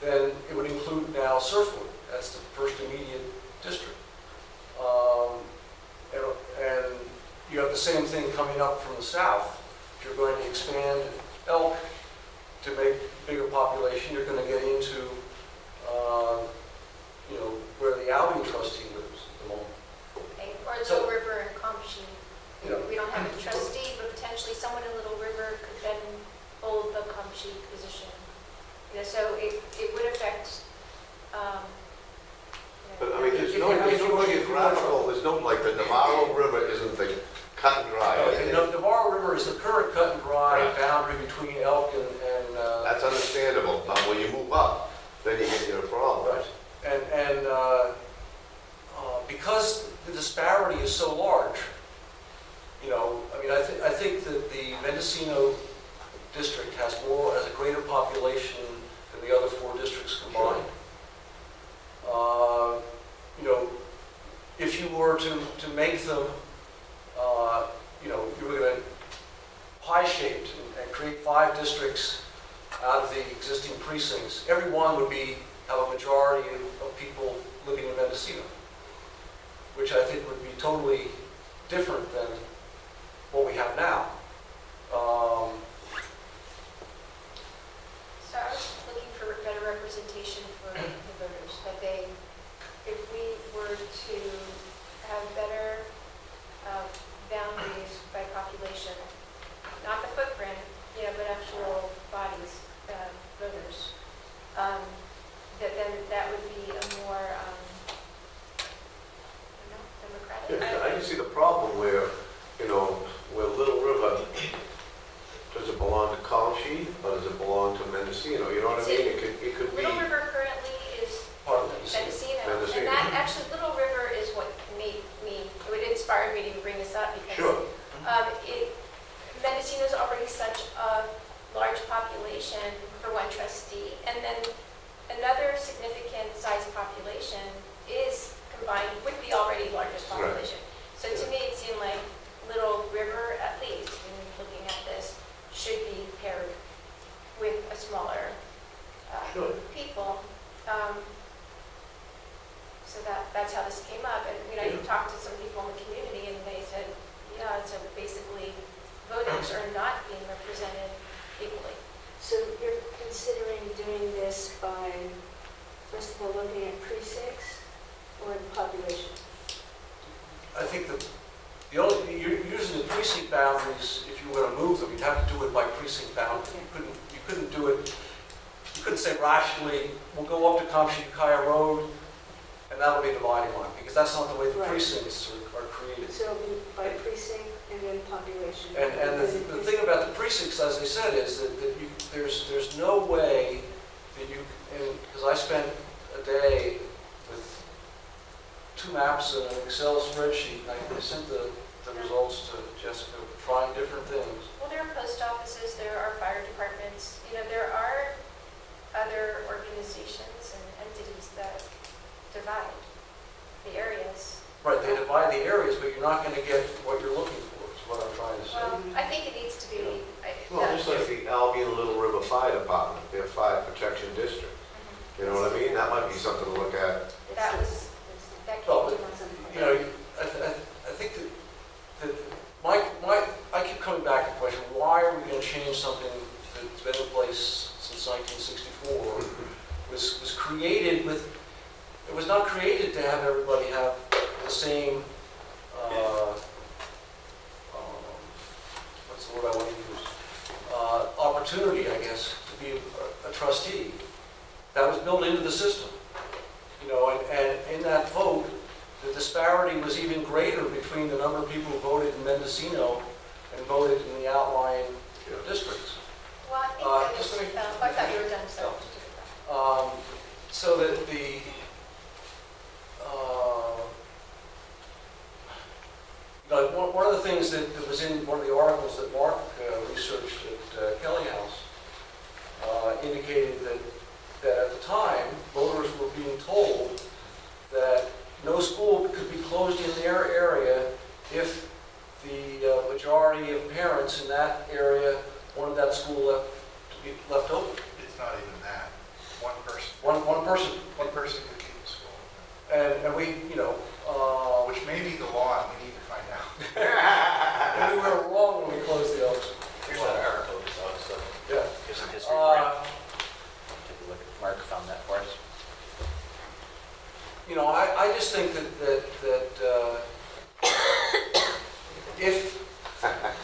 then it would include now Surfwood. That's the first immediate district. And you have the same thing coming up from the south. If you're going to expand Elk to make bigger population, you're going to get into, where the Albion trustee lives at the moment. Or So- Little River and Compshi. Yeah. We don't have a trustee, but potentially someone in Little River could then hold the Compshi position. So it would affect, But I mean, there's no geographical, there's no, like, the Navarro River isn't the cut and dry. And the Navarro River is the current cut and dry boundary between Elk and That's understandable, but when you move up, then you get your problem. right. And because the disparity is so large, I think that the Mendocino district has a greater population than the other 4 districts combined. If you were to make them, you were going to pie-shaped and create 5 districts out of the existing precincts, every one would have a majority of people living in Mendocino, which I think would be totally different than what we have now. So I was looking for better representation for the voters, that if we were to have better boundaries by population, not the footprint, but actual bodies, voters, that would be a more democratic. Yeah, I can see the problem where, where Little River, does it belong to Compsey or does it belong to Mendocino? You know what I mean? It could be. Little River currently is Part of Mendocino. Mendocino, and that actually, Little River is what made me, it inspired me to bring this up because Sure. Mendocino is already such a large population for one trustee, and then another significant size population is combined with the already largest Right. population. So to me, it seemed like Little River, at least, when looking at this, should be paired with a smaller Sure. people. So that's how this came up. And you talked to some people in the community, and they said, yeah, it's a big doing this by, first of all, looking at precincts or population? I think the only, you're using the precinct boundaries, if you were to move them, you'd have to do it by precinct boundary. You couldn't do it, you couldn't say rationally, we'll go up to Kamshi-Ukiah Road, and that'll be the dividing line, because that's not the way the Right. precincts are created. So it'll be by precinct and then population. And the thing about the precincts, as I said, is that there's no way that you, because I spent a day with 2 maps and an Excel spreadsheet, and I sent the results to Jessica, trying different things. Well, there are post offices, there are fire departments, there are other organizations and entities that divide the areas. Right, they divide the areas, but you're not going to get what you're looking for, is what I'm trying to say. Well, I think it needs to be. Well, just like the Albion Little River Fire Department, their fire protection district. You know what I mean? That might be something to look at. That was, that Well, came but, to I think that I keep coming back to the question, why are we going to change something that's been in place since 1964? Was created with, it was not created to have everybody have the same, what's the word I want to use? Opportunity, I guess, to be a trustee. That was built into the system. And in that vote, the disparity was even greater between the number of people who voted in Mendocino and voted in the outlying districts. Well, I think Just let me- I thought you were done, so. So that one of the things that was in one of the articles that Mark researched at Kelly House indicated that at the time, voters were being told that no school could be closed in their area if the majority of parents in that area wanted that school to be left open. It's not even that. One person. One person. One person could keep the school. And we, Which may be the law, and we need to find out. we were wrong when we closed the Oaks. Here's that article, so Yeah. here's some history for you. Take a look at, Mark found that for us. I just think that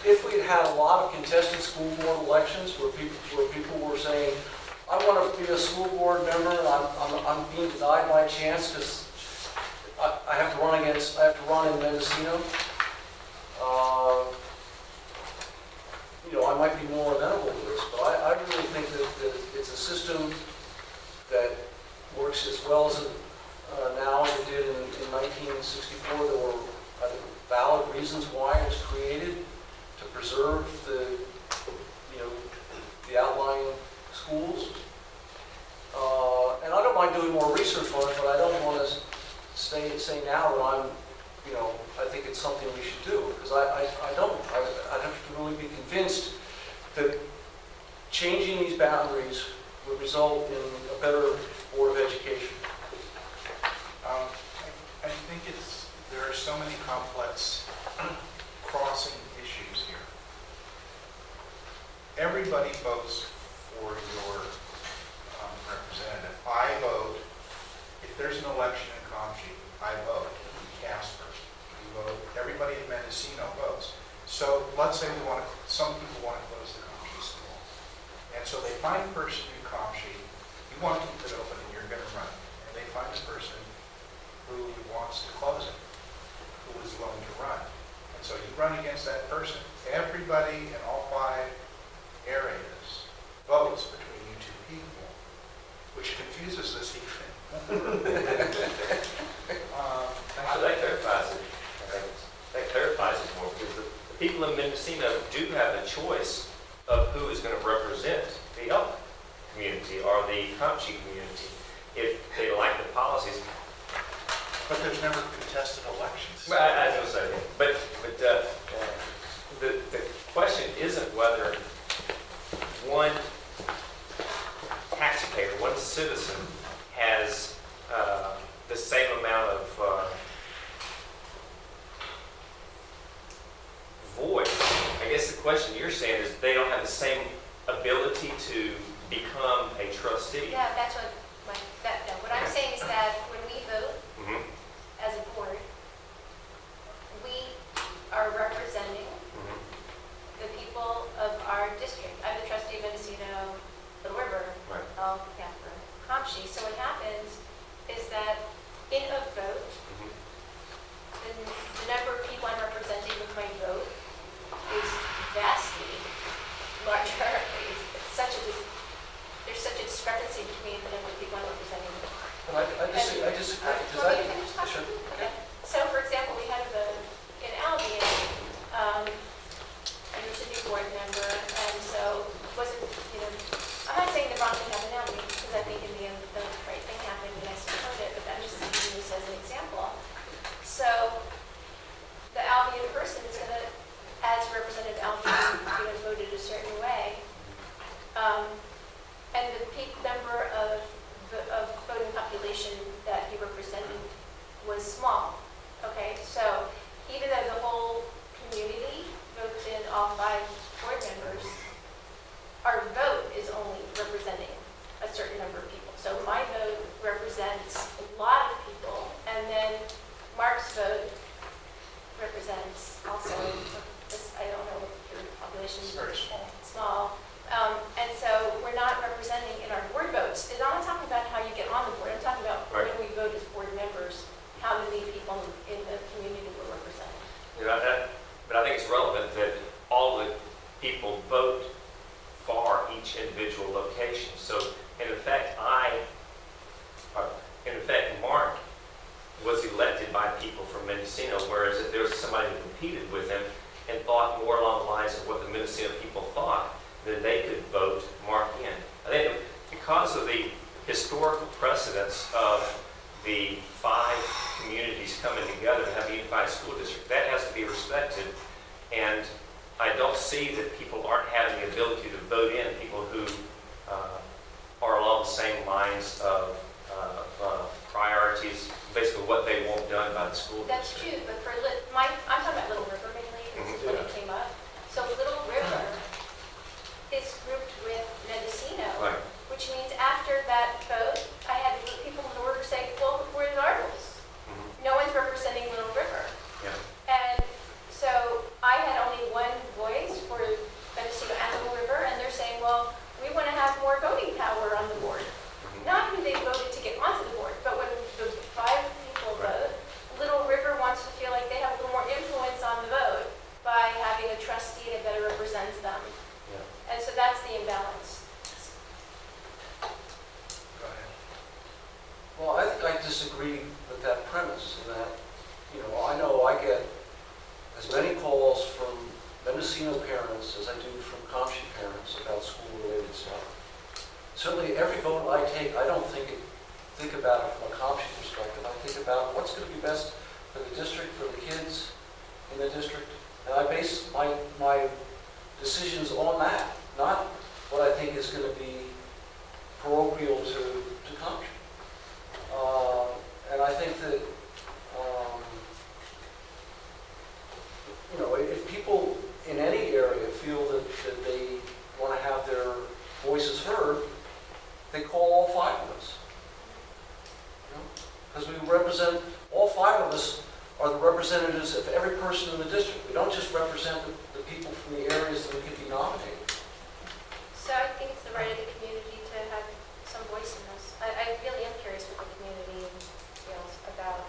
if we'd had a lot of contested school board elections where people were saying, I want to be a school board member and I'm being denied my chance because I have to run in Mendocino, I might be more amenable to this, but I really think that it's a system that works as well as now as it did in 1964. There were, I think, valid reasons why it was created, to preserve the outlying schools. And I don't mind doing more research on it, but I don't want to say now that I think it's something we should do, because I don't. I'd have to really be convinced that changing these boundaries would result in a better Board of Education. I think there are so many complex crossing issues here. Everybody votes for your representative. I vote, if there's an election in Comanche, I vote. We cast first. We vote. Everybody in Mendocino votes. So let's say some people want to close the Comanche school. And so they find a person in Comanche, you want to keep it open and you're going to run. And they find a person who wants to close it, who is willing to run. And so you run against that person. Everybody in all 5 areas votes between you 2 people, which confuses this even. So that clarifies it. That clarifies it more, because the people in Mendocino do have a choice of who is going to represent the Elk community or the Comanche community. If they like the policies. But there's never contested elections. Well, I was going to say, but the question isn't whether one taxpayer, one citizen has the same amount of voice. I guess the question you're saying is they don't have the same ability to become a trustee. Yeah, that's what, what I'm saying is that when we vote Mhm, as a board, we are representing mhm. the people of our district. I'm the trustee of Mendocino, Little River, Right. Camper, Comshi. So what happens is that in a vote, Mhm. the number of people I'm representing with my vote is vastly larger. There's such a discrepancy between the number of people I'm representing. But I disagree. Do you want me to finish talking? Sure. Okay. So, for example, we had a vote in Albion, and there's a new board member, and so it wasn't, I'm not saying the wrong thing happened in Albion, because I think in the end the right thing happened and I support it, but I'm just using this as an example. So, the Albion person is going to, as representative Albion, voted a certain way. And the peak number of voting population that he represented was small. Okay, so even though the whole community votes in all 5 board members, our vote is only representing a certain number of people. So my vote represents a lot of people, and then Mark's vote represents also, I don't know what your population It's is. very small. Small. And so we're not representing in our board votes. And I'm not talking about how you get on the board. I'm talking about Right. when we vote as board members, how many people in the community we're representing. But I think it's relevant that all the people vote for each individual location. So in effect, Mark was elected by people from Mendocino, whereas if there was somebody who competed with him and thought more along the lines of what the Mendocino people thought, then they could vote Mark in. I think because of the historical precedence of the 5 communities coming together to have a unified school district, that has to be respected. And I don't see that people aren't having the ability to vote in people who are along the same lines of priorities, basically what they want done by the school That's district. true, but I'm talking about Little River mainly, because when it came up. So Little River is grouped with Mendocino, Right. which means after that vote, I had people in the order say, well, where's our rules? Mhm. No one's representing Little River. Yeah. And so I had only one voice for Mendocino and Little River, and they're saying, well, we want to have more voting power on the board. Mhm. Not who they voted to get onto the board, but when the 5 people Right. vote, Little River wants to feel like they have a little more influence on the vote by having a trustee that better represents them. Yeah. And so that's the imbalance. Go ahead. Well, I disagree with that premise in that, I know I get as many calls from Mendocino parents as I do from Comshi parents about school-related stuff. Certainly, every vote I take, I don't think about it from a Comshi perspective. I think about what's going to be best for the district, for the kids in the district, and I base my decisions on that, not what I think is going to be parochial to Comshi. And I think that, if people in any area feel that they want to have their voices heard, they call all 5 of us. Because we represent, all 5 of us are the representatives of every person in the district. We don't just represent the people from the areas that we could be nominated. So I think it's the right of the community to have some voice in this. I really am curious what the community feels about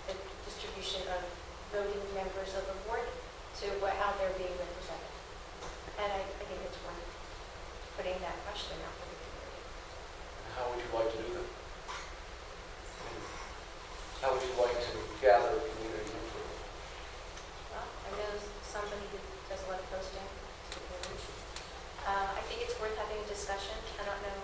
the distribution of voting members of the board to how they're being represented. And I think it's worth putting that question out for the community. How would you like to do that? How would you like to gather community input? Well, I know somebody who does a lot of posting. I think it's worth having a discussion. I don't know,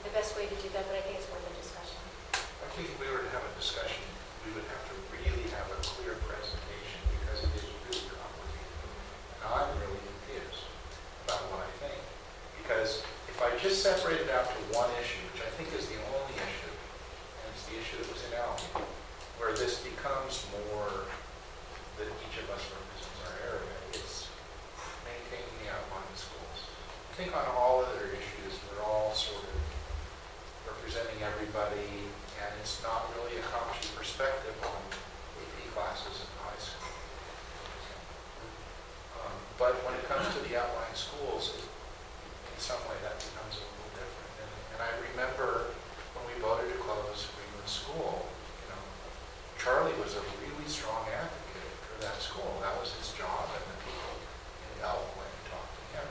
the best way to do that, but I think it's worth a discussion. I think if we were to have a discussion, we would have to really have a clear presentation because it is really complicated. And I'm really confused about what I think. Because if I just separate it out to one issue, which I think is the only issue, and it's the issue that was in Albion, where this becomes more that each of us represents our area, it's maintaining the outlying schools. I think on all other issues, we're all comes to the outlying schools, in some way that becomes a little different. And I remember when we voted to close Greenwood School, you know, Charlie was a really strong advocate for that school. That was his job, and the people in Elk went and talked to him.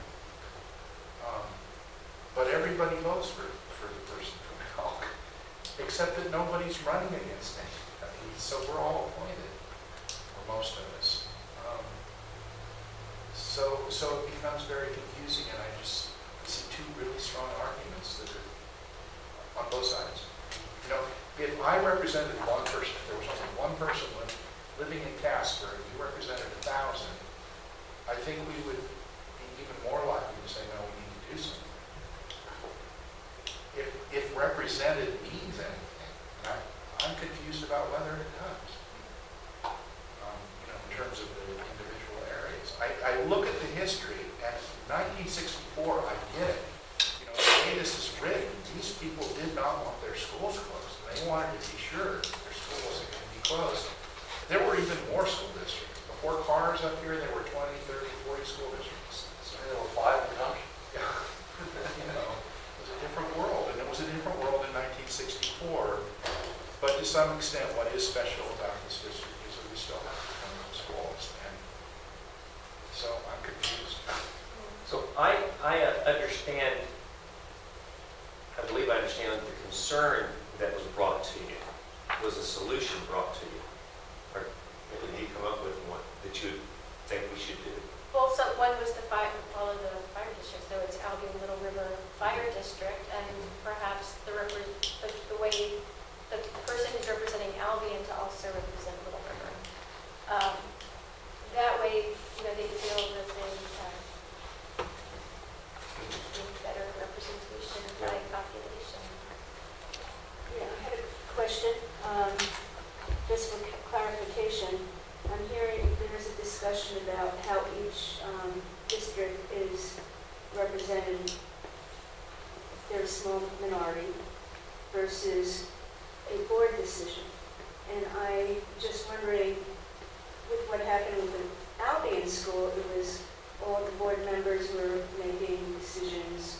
But everybody votes for the person from Elk, except that nobody's running against anybody. So we're all appointed, or most of us. So it becomes very confusing, and I just see two really strong arguments that are on both sides. You know, if I represented one person, if there was only one person living in Casper, and you represented 1,000, I think we would be even more likely to say, no, we need to do something. If represented means anything, and I'm confused about whether it does, you know, in terms of the individual areas. I look at the history, and 1964, I get it. You know, the way this is written, these people did not want their schools closed. They wanted to be sure their school wasn't going to be closed. There were even more school districts. Before cars up here, there were 20, 30, 40 school districts. So there were 5 in the country. Yeah. You know, it was a different world, and it was a different world in 1964. But to some extent, what is special about this district is that we still have to come to schools, and so I'm confused. So I understand, I believe I understand the concern that was brought to you. Was a solution brought to you? Or did you come up with one that you think we should do? Well, so one was to follow the fire district, so it's Albion Little River Fire District, and perhaps the way the person who's representing Albion to also represent Little River. That way, you know, they feel that they get better representation by population. Yeah, I had a question, just for clarification. I'm hearing there's a discussion about how each district is represented, they're a small minority, versus a board decision. And I'm just wondering, with what happened with the Albion School, it was all the board members were making decisions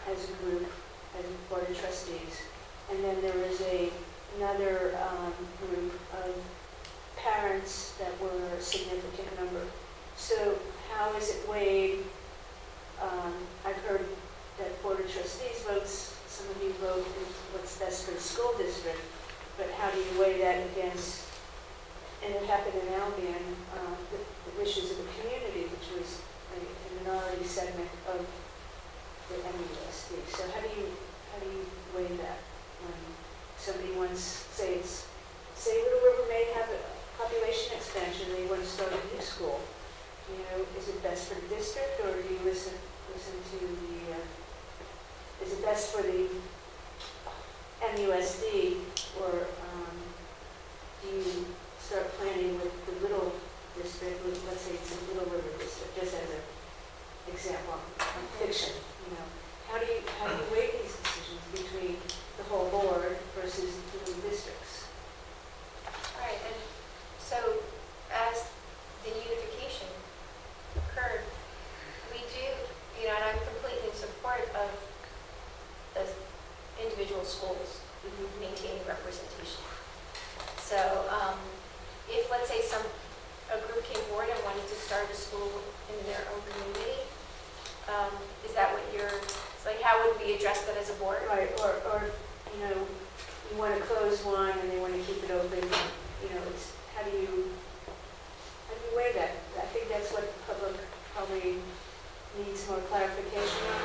as a group, as a board of trustees. And then there was another group of parents that were a significant number. So how is it weighed? I've heard that board of trustees votes, some of you vote what's best for the school district, but how do you weigh that against, and it happened in Albion, the wishes of the community, which was a minority segment of the MUSD. So how do you weigh that when somebody wants, say Little River may have a population expansion, they want to start a new school. You know, is it best for the district, or do you listen to the, is it best for the MUSD, or do you start planning with the little district, with, let's say it's a Little River district, just as an example, fiction, you know. How do you weigh these decisions between the whole board versus the little districts? Right, and so as the unification occurred, we do, you know, and I'm completely in support of the individual schools maintaining representation. So if, let's say, a group came forward and wanted to start a school in their own community, is that what it's like, how would we address that as a board? Right, or you know, you want to close one and they want to keep it open, you know, it's, how do you weigh that? I think that's what the public probably needs more clarification on,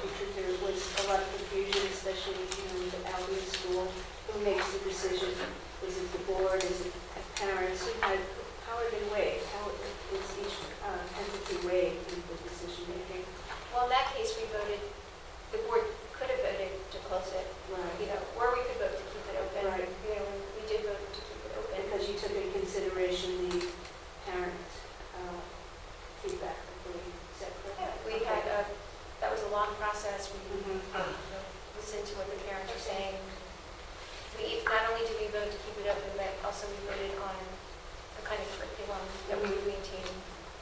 because there was a lot of confusion, especially, you know, with the Albion School. Who makes the decision? Is it the board? Is it parents? How are they weighed? How is each entity weighed in the decision making? Well, in that case, the board could have voted to close it, Right. you know, or we could vote to keep it open. Right. You know, we did vote to keep it open. Because you took into consideration the parent feedback, I believe. Is that correct? Yeah, we had, that was a long process. We Mhm. listened to what the parents were saying. Not only did we vote to keep it open, but also we voted on the kind of curriculum that we would maintain,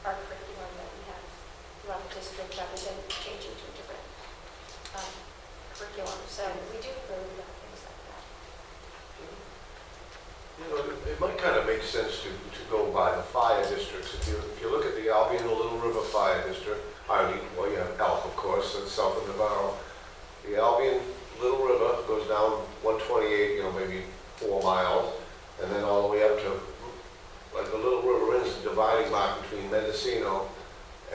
our curriculum that we have. district rather than changing to a different curriculum. So we do approve of things like that. You know, it might kind of make sense to go by the fire districts. If you look at the Albion and Little River Fire District, well, you have Elk, of course, that's south of Navarro. The Albion, Little River goes down 128, you know, maybe 4 miles, and then all the way up to, like the Little River is the dividing mark between Mendocino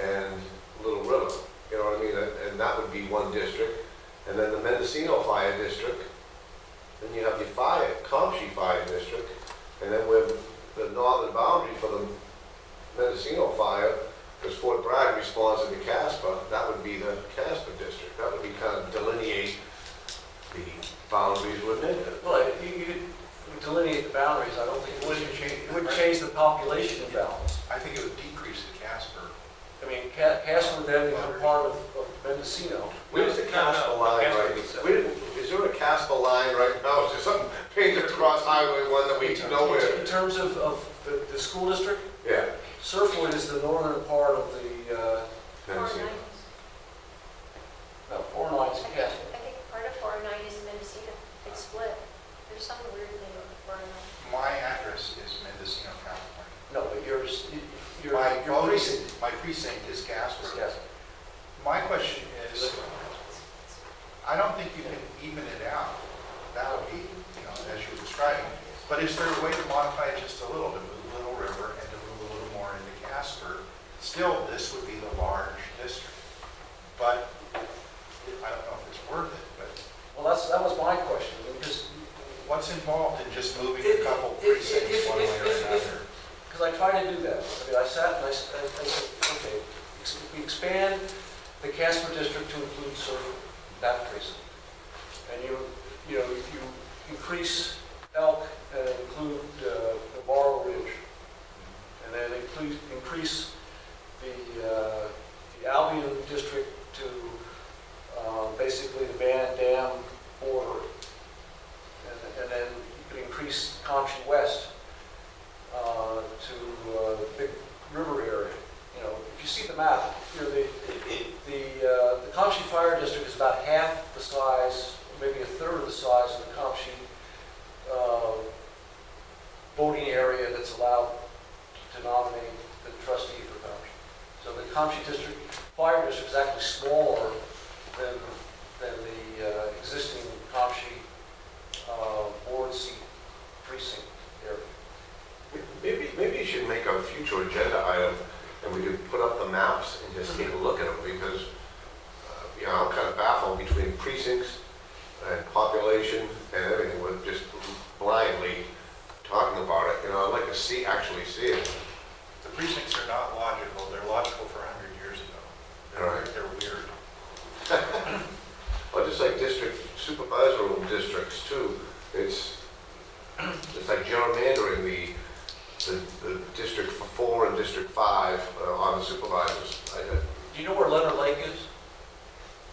and Little River. You know what I mean? And that would be one district. And then the Mendocino Fire District. Then you have your Comshi Fire District, and then with the northern boundary for the Mendocino Fire, because Fort Bragg responds to the Casper, that would be the Casper District. That would be kind of delineate the boundaries, wouldn't it? Well, you could delineate the boundaries. I don't think it would change the population imbalance. I think it would decrease the Casper. I mean, Casper would then become part of Mendocino. Where's the Casper line right? Is there a Casper line right now? Is there something painted across Highway 1 that we know where? In terms of the school district, Yeah. Surfwood is the northern part of the, Mendocino. no, 409 is I Casper. think part of 409 is Mendocino. It's split. There's some weird thing with 409. My address is Mendocino, California. No, but your My precinct my precinct is Casper. is Casper. My question is, I don't think you can even it out. That would be, you know, as you're describing. But is there a way to modify it just a little, to move Little River and to move a little more into Casper? Still, this would be the large district. But I don't know if it's worth it, but Well, that was my question, because what's involved in just moving a couple precincts one way or another? because I tried to do that. I mean, I sat and I said, okay, we expand the Casper district to include Surfwood, that precinct. And you increase Elk and include the Laurel Ridge. And then increase the Albion district to basically the Van Dam border. And then you could increase Comshi West to the Big River area. You know, if you see the map, you know, the Comshi Fire District is about half the size, maybe a third of the size of the Comshi voting area that's allowed to nominate the trustee for Comshi. So the Comshi District Fire District is actually smaller than the existing Comshi board seat precinct area. Maybe you should make a future agenda item, and we could put up the maps and just take a look at them, because you know, I'm kind of baffled between precincts and population and everything. We're just blindly talking about it. You know, I'd like to actually see it. The precincts are not logical. They're logical for 100 years ago. Right. They're weird. Well, just like district supervisory districts too. It's like gerrymandering the District 4 and District 5 on the supervisors. Do you know where Leonard Lake is?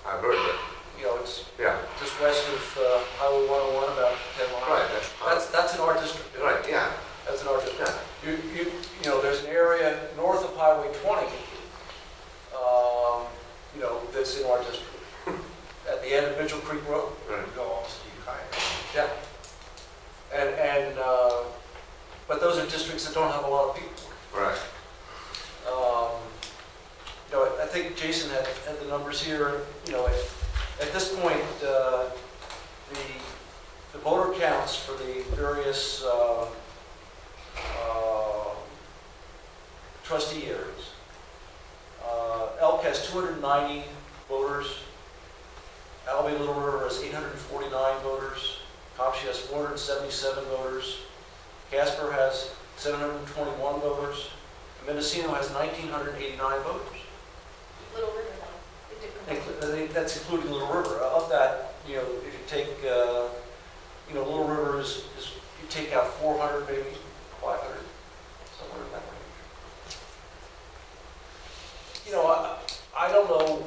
I've heard that. You know, it's Yeah. just west of Highway 101, about 10 miles. Right. That's in our district. Right. Yeah. That's in our district. Yeah. You know, there's an area north of Highway 20, you know, that's in our district. At the end of Mitchell Creek Road. Right. Go almost to Ukiah. Yeah. But those are districts that don't have a lot of people. Right. You know, I think Jason had the numbers here. You know, at this point, the voter counts for the various trustee areas. Elk has 290 voters. Albion Little River has 849 voters. Comshi has 477 voters. Casper has 721 voters. And Mendocino has 1,989 voters. Little River, though. It did come I think that's including Little River. Of that, you know, if you take, you know, Little River is you take out 400, maybe 500, somewhere in that range. You know, I don't know.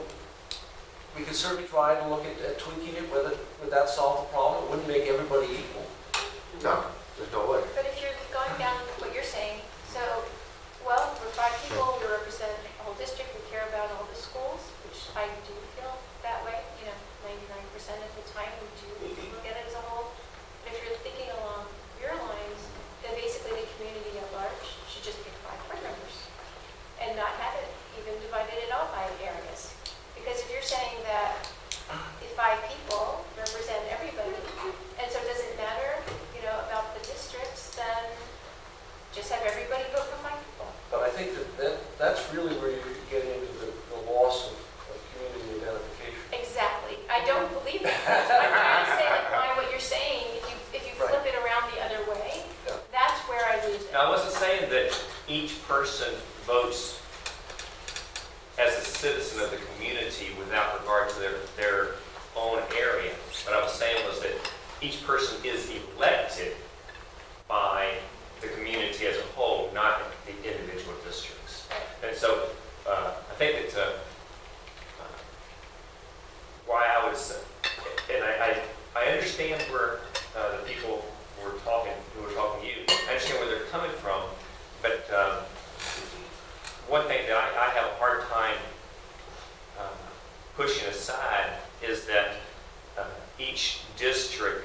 We could certainly try to look at tweaking it. Would that solve the problem? It wouldn't make everybody equal. No, there's no way. But if you're going down what you're saying, so, well, we're 5 people, we represent the whole district, we care about all the schools. citizen of the community without regard to their own area. What I was saying was that each person is elected by the community as a whole, not the individual districts. And so I think that why I was, and I understand where the people who were talking to you, I understand where they're coming from, but one thing that I have a hard time pushing aside is that each district,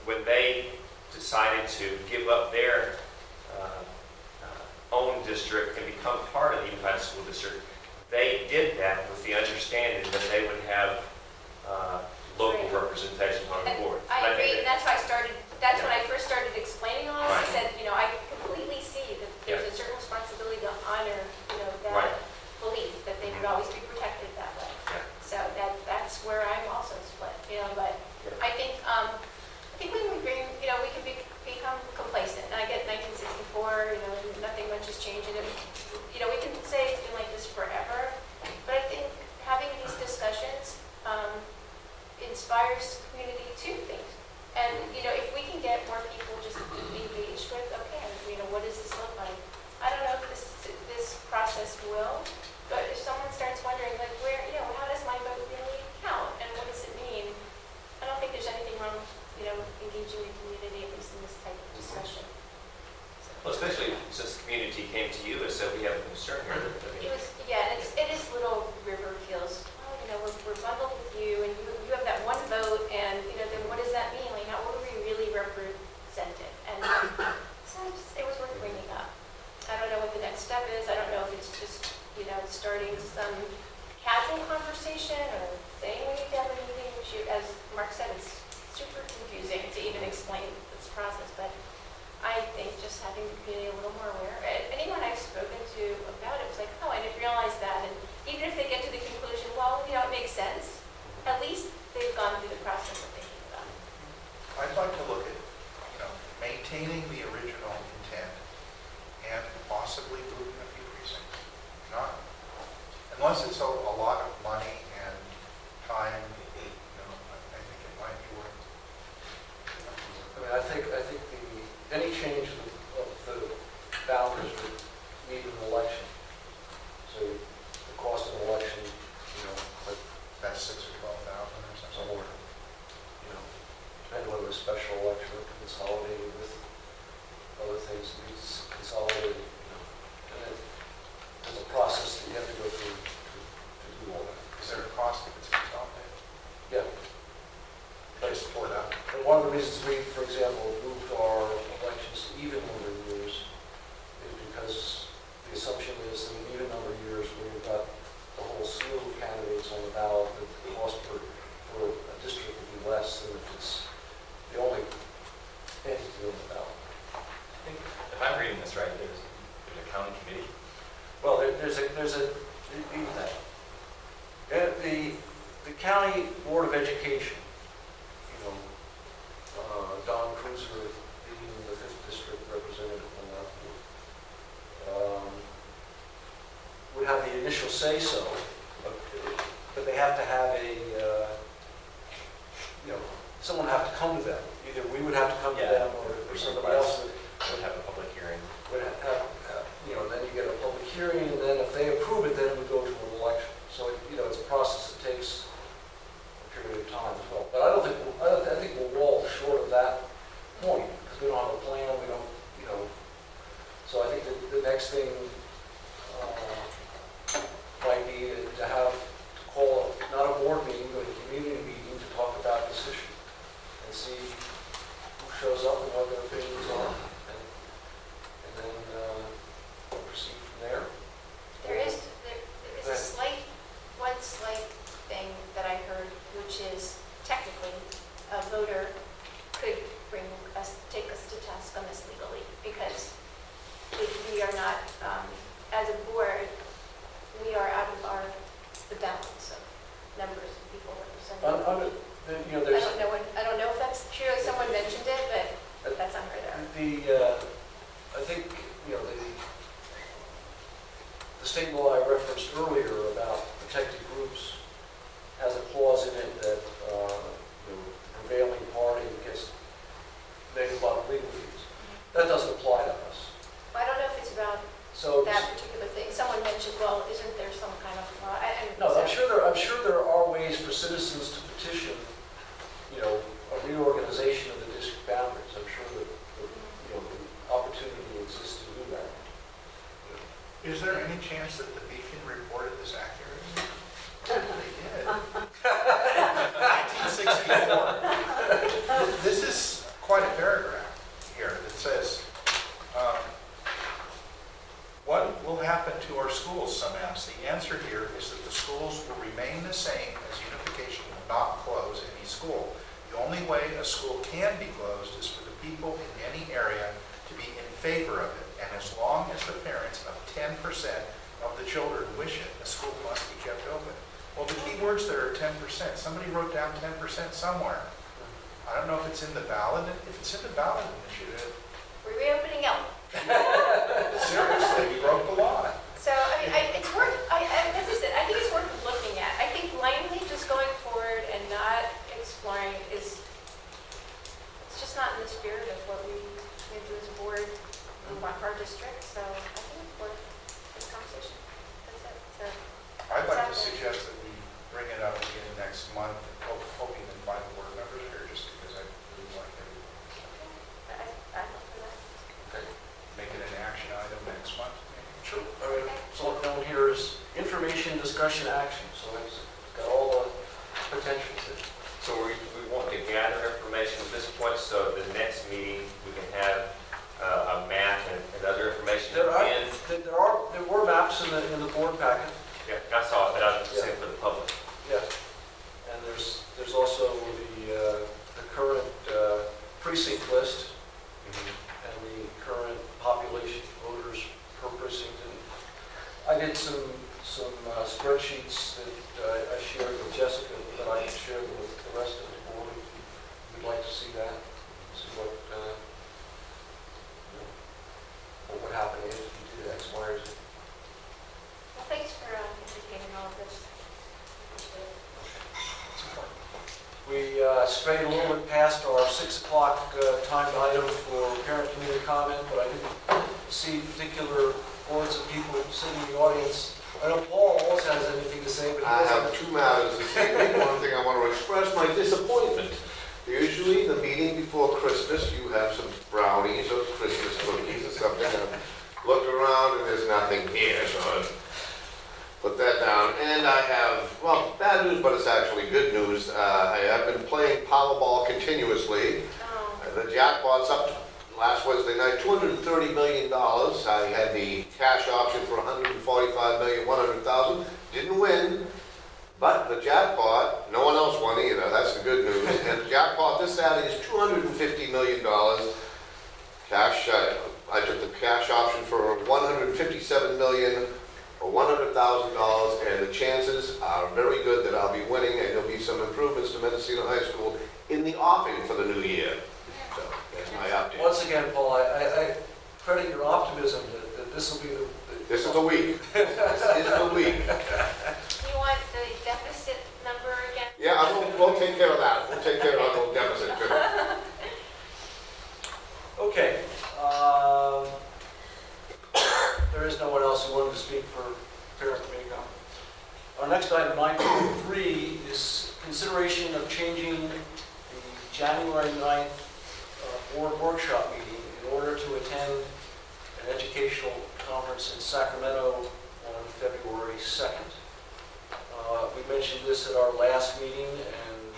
when they decided to give up their own district and become part of the Unified School District, they did that with the understanding that they would have local representation on the board. I agree, and that's why that's when I first started explaining all this. I Right. said, I completely see that there's a certain responsibility to honor, that Right. belief, that they would always be protected that way. Yeah. So that's where I'm also split, but I think when we bring, we can become complacent. And I get 1964, nothing much has changed in it. We can say it's been like this forever, but I think having these discussions inspires community to think. And, if we can get more people just engaged with, okay, what does this look like? I don't know if this process will, but if someone starts wondering, like, where, how does my vote really count? And what does it mean? I don't think there's anything wrong with, engaging the community, at least in this type of discussion. Well, especially since the community came to you and said, we have a concern here. And it is little river feels, we're bundled with you, and you have that one vote, and, then what does that mean? Like, how are we really represented? And so it was worth bringing up. I don't know what the next step is. I don't know if it's just, starting some casual conversation or saying we need to have a meeting, which, as Mark said, is super confusing to even explain this process. But I think just having the community a little more aware. Anyone I've spoken to about it was like, oh, I didn't realize that. And even if they get to the conclusion, well, it makes sense, at least they've gone through the process of thinking about it. I'd like to look at, maintaining the original intent and possibly moving a few precincts. Not, unless it's a lot of money and time, I think it might be worth it. I think any change of the boundaries would need an election. So the cost of an election, like That's 6,000 or 12,000 or something. somewhere, depending whether it's a special election or consolidated with other things, it's consolidated, and there's a process that you have to go through to do all that. Is there a cost if it's consolidated? Yeah. Just pull it out. And one of the reasons we, for example, moved our elections to even number of years is because the assumption is that in even number of years, when you've got the whole slew of candidates on the ballot, that the cost for a district would be less than if it's the only entity on the ballot. I think, if I'm reading this right, there's a county committee. Well, there's even that. The county board of education, Don Cruiser being the 5th district representative on that board, would have the initial say-so, but they have to have someone would have to come to them. Either we would have to come to Yeah. them or somebody else would. Would have a public hearing. Would have, then you get a public hearing, and then if they approve it, then it would go to an election. So, it's a process that takes a period of time as well. But I think we'll fall short of that point, because we don't have a plan, we don't, so I think that the next thing might be to call, not a board meeting, but a community meeting to talk about this issue, and see who shows up and what their opinions are, and then proceed from there. There is one slight thing that I heard, which is technically a voter could take us to task on this legally, because we are not, as a board, we are out of the balance of numbers of people represented. I don't know if that's true. Someone mentioned it, but that's unheard of. I think, the state law I referenced earlier about there are ways for citizens to petition, you know, a reorganization of the district boundaries. I'm sure that, you know, the opportunity exists to do that. Is there any chance that the Beacon reported this accurately? They did. 1964. This is quite a paragraph here that says, what will happen to our schools, some ask. The answer here is that the schools will remain the same as unification will not close any school. The only way a school can be closed is for the people in any area to be in favor of it. And as long as the parents of 10% of the children wish it, the school must be kept open. Well, the key words there are 10%. Somebody wrote down 10% somewhere. I don't know if it's in the ballot. If it's in the ballot initiative, We're reopening Elm. seriously, we broke the law. So, I mean, it's worth, as I said, I think it's worth looking at. I think blindly just going forward and not exploring it's just not in the spirit of what we do as a board and what our district. So I think it's worth this conversation. That's it. So, I'd like to suggest that we bring it up again next month, hoping to find board members here, just because I really like everyone. I'm up for that. Make it an action item next month, maybe. Sure. I mean, so what down here is information, discussion, action. So it's got all the potentials there. So we want to gather information at this point, so at the next meeting, we can have a map and other information. There were maps in the board packet. Yeah, I saw it, but I was just saying for the public. Yeah. And there's also the current precinct list and the current population voters per precinct. And I did some spreadsheets that I shared with Jessica that I can share with the rest of the board. If you'd like to see that, see what would happen if you did X, Y, or Z. Well, thanks for indicating all of this. It's important. We strayed a little bit past our 6 o'clock timed item for parent community comment, but I didn't see particular boards of people sitting in the audience. I know Paul also has anything to say, but he I doesn't. have 2 matters this evening. One thing I want to express my disappointment. Usually, the meeting before Christmas, you have some brownies or Christmas cookies or something. I've looked around and there's nothing here, so I put that down. And I have, well, bad news, but it's actually good news. I have been playing Powerball continuously. The jackpot's up last Wednesday night, $230 million. I had the cash option for $145,100,000. Didn't win, but the jackpot, no one else won either. That's the good news. And the jackpot this Saturday is $250 million. Cash, I took the cash option for $157 million or $100,000, and the chances are very good that I'll be winning, and there'll be some improvements to Mendocino High School in the offing for the new year. So that's my update. Once again, Paul, I credit your optimism that this will be the... This is the week. This is the week. You want the deficit number again? Yeah, we'll take care of that. We'll take care of our little deficit. Okay. There is no one else who wanted to speak for parent committee comment. Our next item, 9.3, is consideration of changing the January 9th board workshop meeting in order to attend an educational conference in Sacramento on February 2nd. We mentioned this at our last meeting, and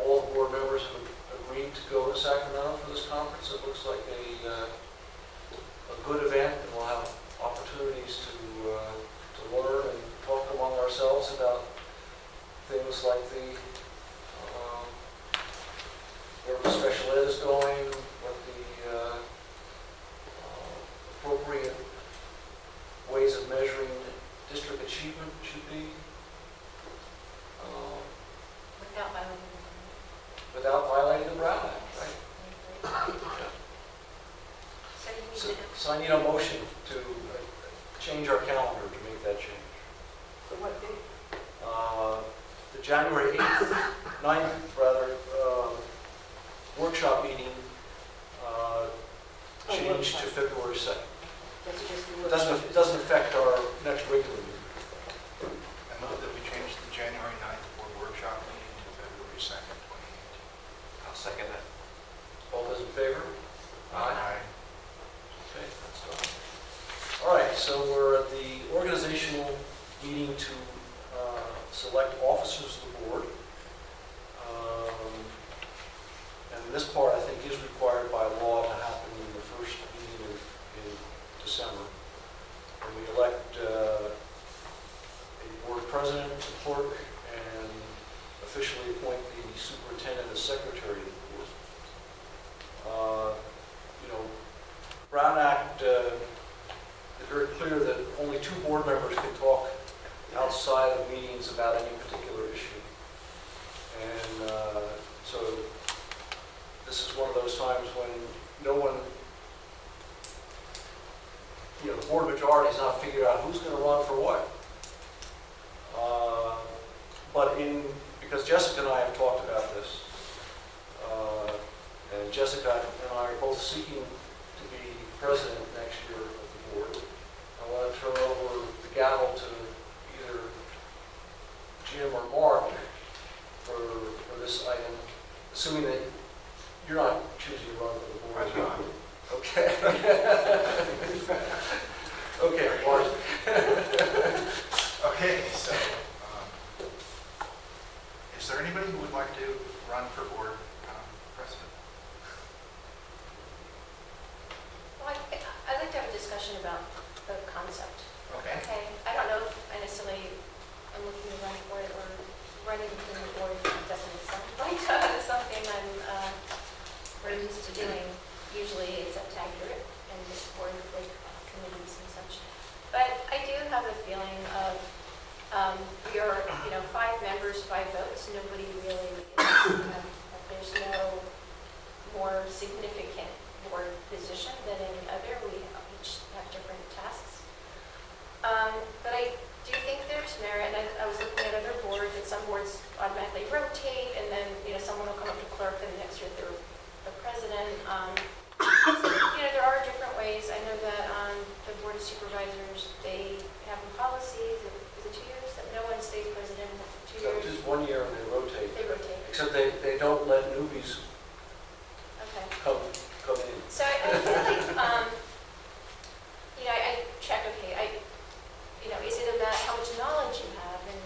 all the board members have agreed to go to Sacramento for this conference. It looks like a good event, and we'll have opportunities to learn and talk among ourselves about things like where the special ed is going, what the appropriate ways of measuring district achievement should be, Without violating without violating the Brown Act, right? So you need So, to... so I need a motion to change our calendar to make that change. For what date? The January 8th, 9th, rather, workshop meeting changed to February 2nd. That's just the It doesn't affect our next regular meeting. organizational meeting to select officers of the board. And this part, I think, is required by law to happen in the first meeting in December. And we elect a board president, a clerk, and officially appoint the superintendent as secretary of the board. Brown Act is very clear that only 2 board members can talk outside of meetings about any particular issue. And so this is one of those times when no one, the board majority has not figured out who's going to run for what. Because Jessica and I have talked about this, and Jessica and I are both seeking to be president next year of the board. I want to turn over the gavel to either Jim or Mark for this item, assuming that you're not choosing to run for the board. I'm not. Okay. Okay, Mark. Okay, so, is there anybody who would like to run for board president? Well, I'd like to have a discussion about the concept. Okay. Okay, I don't know if I necessarily am looking to run for it or running for the board doesn't sound like something I'm very used to doing. Usually it's up to accurate and this board with committees and such. But I do have a feeling of we are, 5 members, 5 votes. Nobody really is, there's no more significant board position than any other. We each have different tasks. But I do think there's merit, and I was looking at other boards, and some boards automatically rotate, and then, someone will come up to clerk, and the next year they're the president. There are different ways. I know that the Board of Supervisors, they have policies. Is it 2 years that no one stays president for 2 So years? just 1 year and they rotate. They rotate. Except they don't let newbies Okay. come in. So I feel like, I check, okay, is it about how much knowledge you have, and,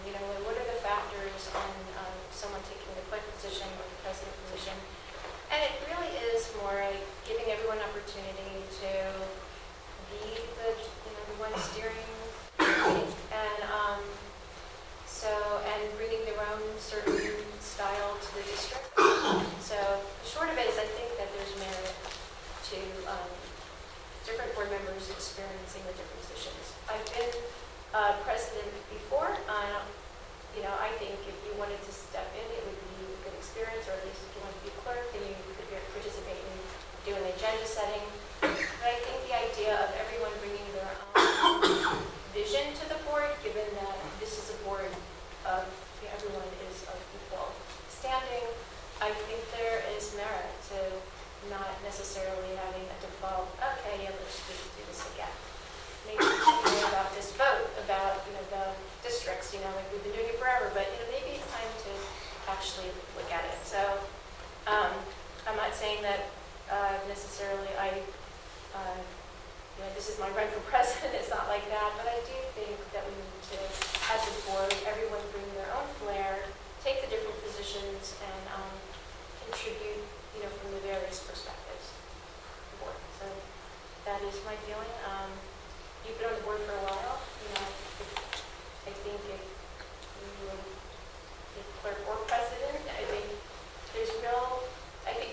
what are the factors on someone taking the clerk position or the president position? And it really is more like giving everyone an opportunity to be the one steering the meeting, and bringing their own certain style to the district. So the short of it is I think that there's merit to different board members experiencing the different positions. I've been president before. I think if you wanted to step in, it would be a good experience, or at least if you wanted to be clerk, then you could participate in doing agenda setting. But I think the idea of everyone bringing their own vision to the board, given that this is a board of everyone is of equal standing, I think there is merit to not necessarily having a default, okay, yeah, let's just do this again. Maybe something about this vote, about the districts, like we've been doing it forever, but maybe it's time to actually look at it. So I'm not saying that necessarily this is my run for president, it's not like that, but I do think that we need to, as a board, everyone bring their own flair, take the different positions, and contribute, from the various perspectives of the board. So that is my feeling. You've been on the board for a while, I think if you were the clerk or president, I think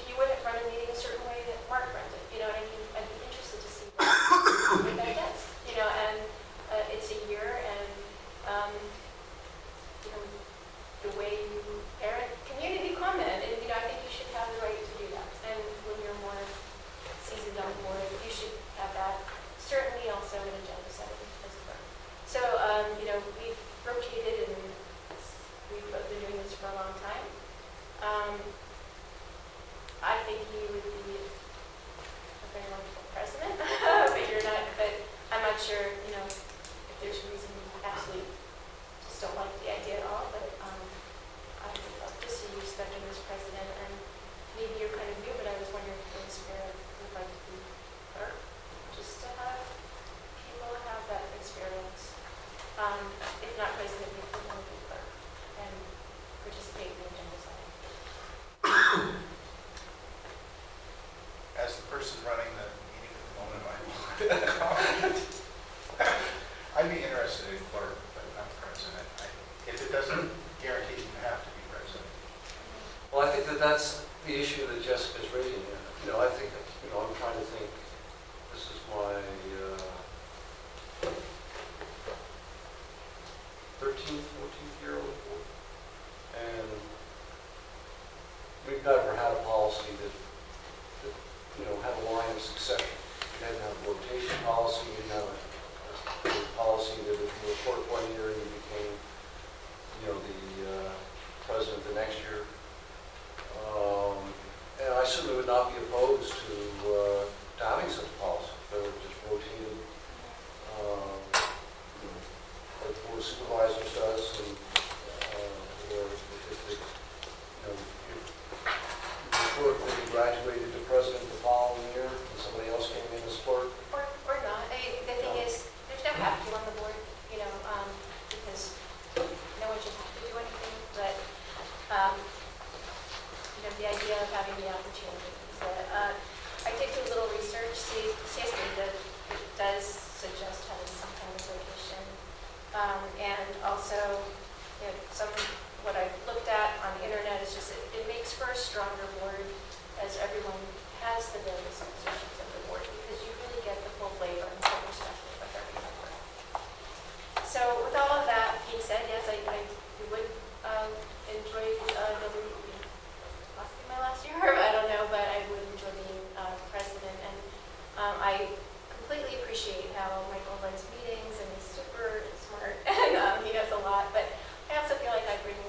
you wouldn't run a meeting a certain way that Mark runs it, and I'd be interested to see what that does, and it's a year, and the way you parent community comment, and I think you should have the right to do that. And when you're more seasoned on board, you should have that. Certainly also an agenda setting as well. So we've rotated, and we've been doing this for a long time. I think you would be a very wonderful president, but I'm not sure, if there's a reason you absolutely just don't like the idea at all, but I would love to see you step in as president, and maybe you're kind of new, but I was wondering if the spirit would like to be clerk, just to have people have that experience. if not president, the equivalent of clerk, and participate in the agenda setting. As the person running the meeting at the moment, I'd be interested in clerk, but not president. If it doesn't guarantee you have to be president. Well, I think that that's the issue that Jessica's raising. You know, I think, you know, I'm trying to think, this is my 13th, 14th year on the board. And we've never had a policy that you know, had a line of succession. We didn't have a rotation policy, we didn't have a policy that if you report one year, you became, you know, the president the next year. And I certainly would not be opposed to having such a policy, whether it just rotated, you know, like the board of supervisors does, and, or if it, you know, if you report when you graduated to president the following year, and somebody else came in as clerk. Or not. The thing is, there's no have to on the board, you know, because no one should have to do anything, but, you know, the idea of having the opportunity is that, I did do a little research, CSB does suggest having some kind of rotation, and also, you know, what I've looked at on the internet is just, it makes for a stronger board as everyone has the various positions of the board, because you really get the full flavor and full perspective of every member. So with all of that being said, yes, I would enjoy possibly my last year, I don't know, but I would enjoy being president. And I completely appreciate how Michael runs meetings, and he's super smart, and he knows a lot, but I also feel like I bring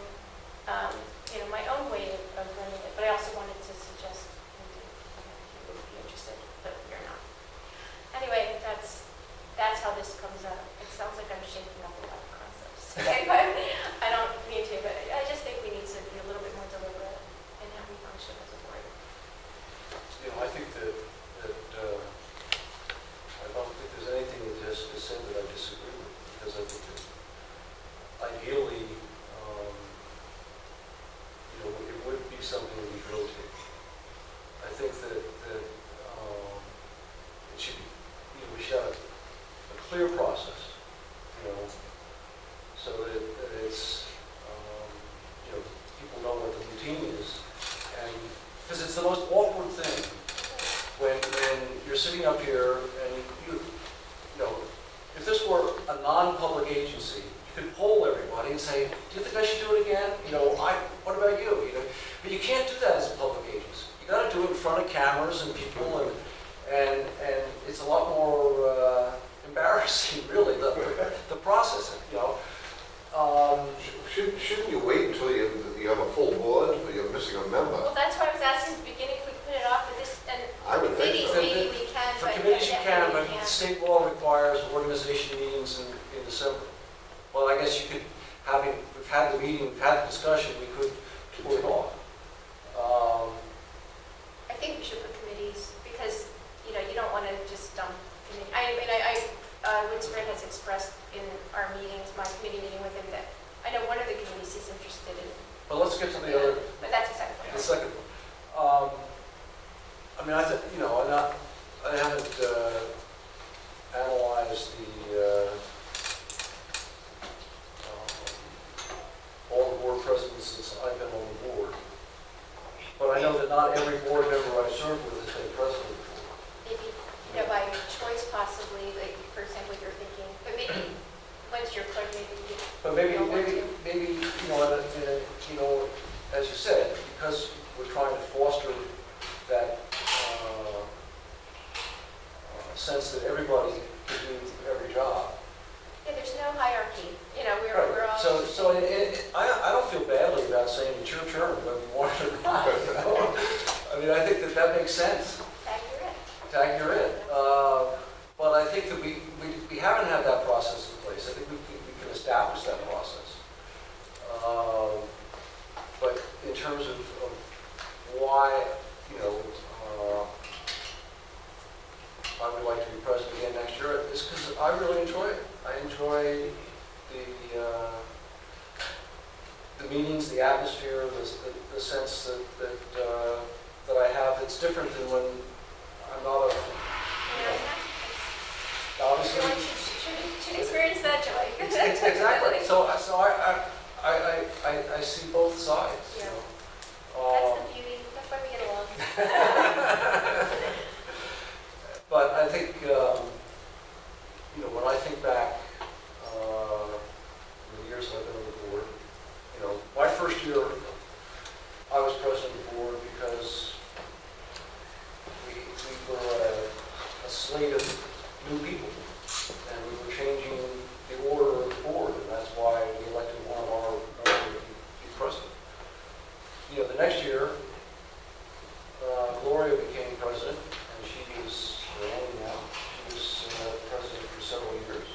you know, my own way of running it, but I also wanted to suggest maybe you would be interested, but you're not. Anyway, that's how this comes up. It sounds like I'm shaking up a lot of concepts, okay? But I don't mean to, but I just think we need to be a little bit more deliberate in how we function as a board. You know, I think that I don't think there's anything that Jessica said that I disagree with, because I think that ideally, you know, it would be something that we rotate. I think that it should be, you know, we should have a clear process, you know, so that it's, you know, people know what the routine is, and because it's the most awkward thing when you're sitting up here and you know, if this were a non-public agency, you could poll everybody and say, do you think I should do it again? You know, what about you? You know, but you can't do that as a public agency. You got to do it in front of cameras and people, and it's a lot more embarrassing, really, the process. You know, Shouldn't you wait until you have a full board, or you're missing a member? Well, that's why I was asking at the beginning if we could put it off, but this, and I would think committees, so. maybe we can, for but committees you can, definitely but we can't. state law requires organization meetings in December. Well, I guess you could, we've had the meeting, we've had the discussion, we could put it off. I think we should put committees, because, you know, you don't want to just dump committee. I mean, Winsford has expressed in our meetings, my committee meeting with him, that I know one of the committees he's interested in. But let's get to the other, But that's a second the one. second one. I mean, you know, I haven't analyzed all the board presidents since I've been on the board. But I know that not every board member I've served with has been president before. Maybe, you know, by choice possibly, like, for example, you're thinking, but maybe once you're clerk, maybe you But maybe, don't want to. you know, as you said, because we're trying to foster that sense that everybody can do every job. Yeah, there's no hierarchy, you know, we're all. So I don't feel badly about saying it's your turn, whether you want it or not. You know? I mean, I think that makes sense. Tag you're in. But I think that we haven't had that process in place. I think we can establish that process. But in terms of why, you know, I would like to be president again next year, it's because I really enjoy it. I enjoy meetings, the atmosphere, the sense that I have, it's different than when I'm not a, obviously. Everyone should experience that joy. Exactly. So I see both sides, you Yeah. know. That's the beauty, that's why we get along. But I think, when I think back, the years I've been on the board, my first year, I was president of the board because we were a slate of new people, and we were changing the order of the board, and that's why we elected one of our members to be president. The next year, Gloria became president, and she is only now. She was president for several years.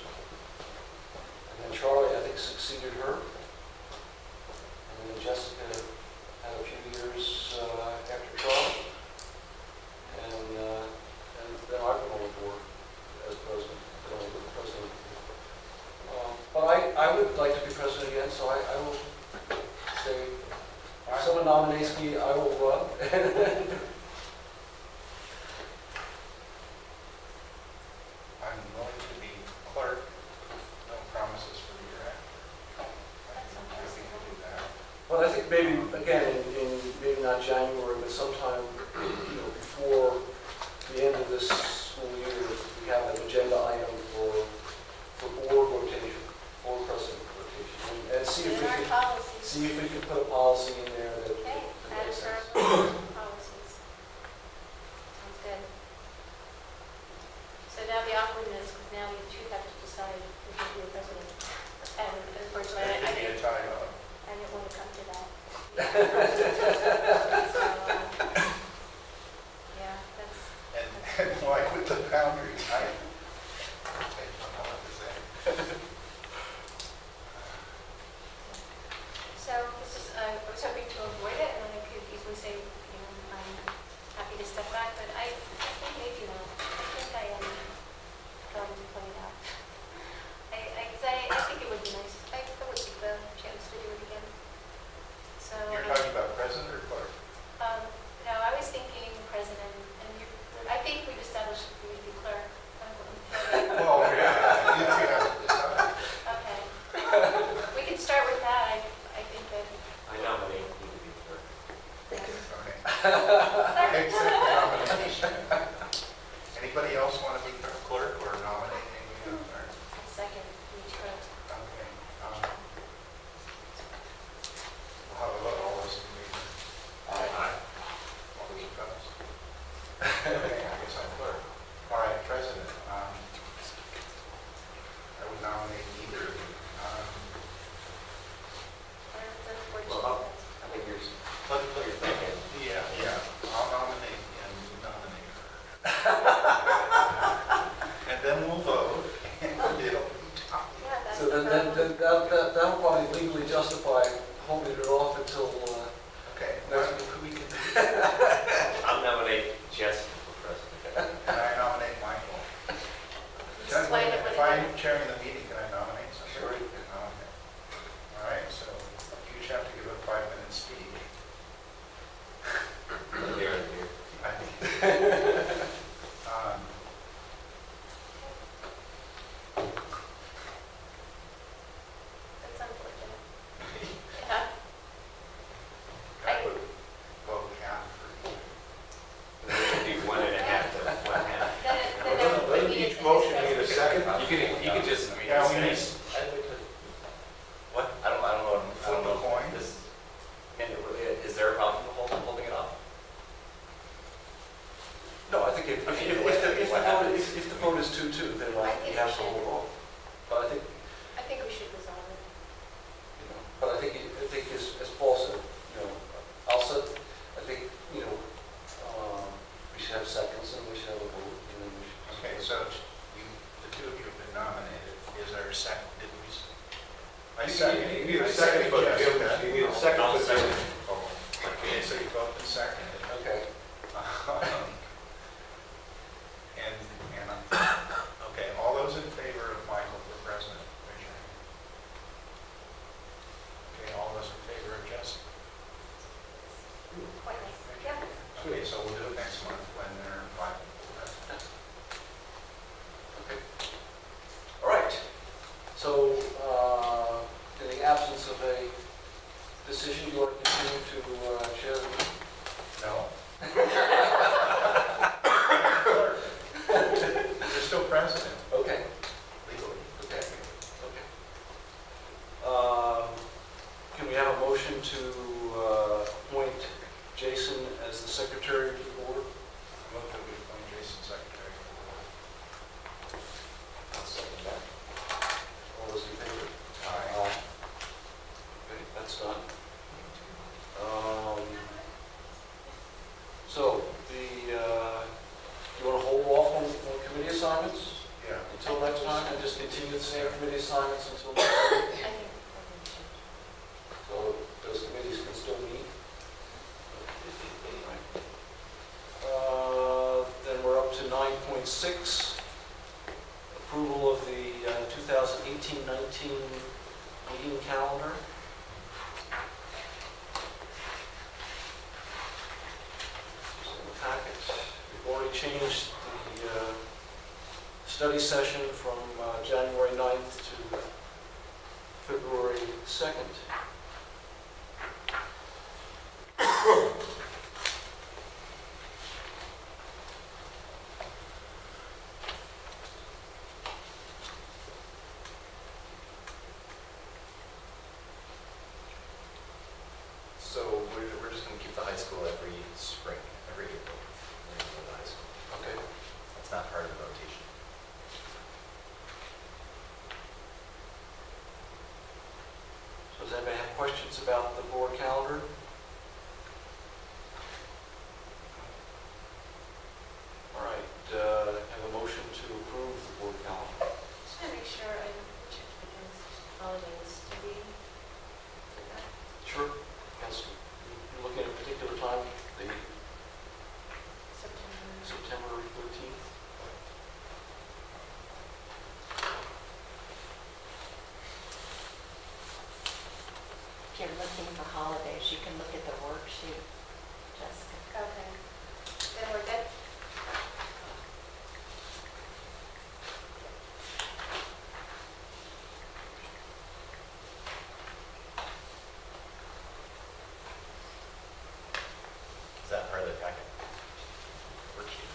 And then Charlie, I think, succeeded her. And then Jessica had a few years after Charlie. And then I went on the board as president. But I would like to be president again, so I will say, if someone nominates me, I will run. I'm willing to be clerk. No promises for the year after. I think we'll do that. But I think maybe, again, in maybe not January, but sometime, before the end of this school year, we have an agenda item for board rotation, board president rotation, and see if In we our can, policies. put a policy in there that Okay, that that makes is our sense. policies. Sounds good. So now the awkwardness, because now you two have to decide who's going to be the president. And unfortunately, I It'd be a tie up. didn't want to come to that. So, yeah, that's, And like with the boundaries, I don't know what to say. so this is, I was hoping to avoid it, and then I could easily say, I'm happy to step back, but I think maybe not. I think I am going to point it out. I think it would be nice. I would take the chance to do it again. So. You're talking about president or clerk? No, I was thinking president, and I think we've established we would be clerk. Oh, yeah, you two have to decide. Okay. We can start with that. I think that. I nominate you to be clerk. Okay. Accept the nomination. Anybody else want to be clerk or nominate anyone? Or- Second, each vote. Okay. How about all those in favor? Aye. All those opposed? Okay, I guess I'm clerk. All right, president. I would nominate either of you. That's unfortunate. Well, I think you're, what you're thinking. Yeah, I'll nominate and you nominate her. And then we'll vote and it'll be tough. Yeah, that's So the then problem. that'll probably legally justify holding it off until Okay. next week. I'll nominate Jessica for president. And I nominate Michael. Explain it If when I'm chairing the meeting, can I nominate somebody? Sure. Okay. All right, so you each have to give a 5-minute speech. Here and here. Um, That's unfortunate. Yeah. I would vote half for you. And then we'll do 1.5 to 1.5. Then there would be Each motion need a second? You can just. Yeah, we need- What? I don't know. Flip a coin. Is there a problem holding it off? No, I think if the vote is 2-2, then I think you have we to should. hold off. But I think we should resolve it. I think as Paul said, I'll set, I think, we should have seconds and we should have a vote. And then we should. Okay, so the two of you have been nominated. Is there a second? Did we? I second. You need a second for the, you need a second for the Second. motion. Okay, so you both been seconded. Okay. Okay, all those in favor of Michael for president, raise your hand. Okay, all those in favor absence of a decision, you want to continue to chair the meeting? No. You're still president, Okay. legally. Okay. Okay. Can we have a motion to appoint Jason as the secretary to the board? I move that we appoint Jason secretary. I'll second that. All those in favor? Aye. Okay, that's done. So, you want to hold off on committee assignments Yeah. until next time and just continue the same committee assignments until next time? I think. So those committees can still meet? Then we're up to 9.6, approval of the 2018-19 meeting calendar. So in the packet, we've already changed the study session from January 9th to February 2nd. So we're just going to keep the high school every spring, every April. We're going to go to the high school. Okay. That's not part of the rotation. So does anybody have questions about the board calendar? All right, have a motion to approve the board calendar. Just want to make sure I check against holidays. Do we? Sure. Yes, you're looking at a particular time, the September. September 13th. If you're looking for holidays, you can look at the worksheet, Jessica. Okay. Then we're good? Is that part of the packet? Worksheet.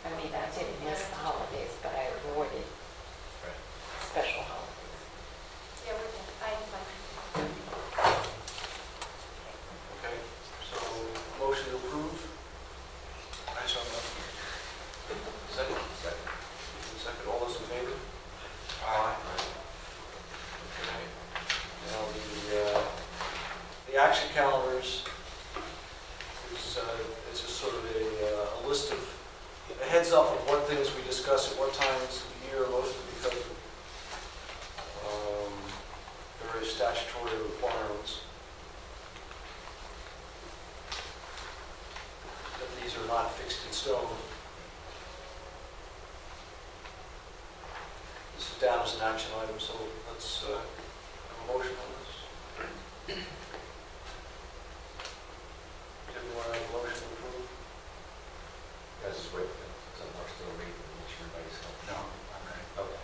I mean, I didn't miss the holidays, but I avoided Right. special holidays. Yeah, we're good. I am fine. Okay, so motion to approve, I so move. second? Second. Second, all those in favor? Aye. Okay. Now, the action calendars is, it's just sort of a list of, a heads up of what things we discuss at what times of the year, mostly because of various statutory requirements. That these are not fixed in stone. This is down as an action item, so let's have a motion on this. Everyone have a motion to approve? Guys, just wait. Some more still reading. Make sure everybody's home. No, I'm ready. Okay.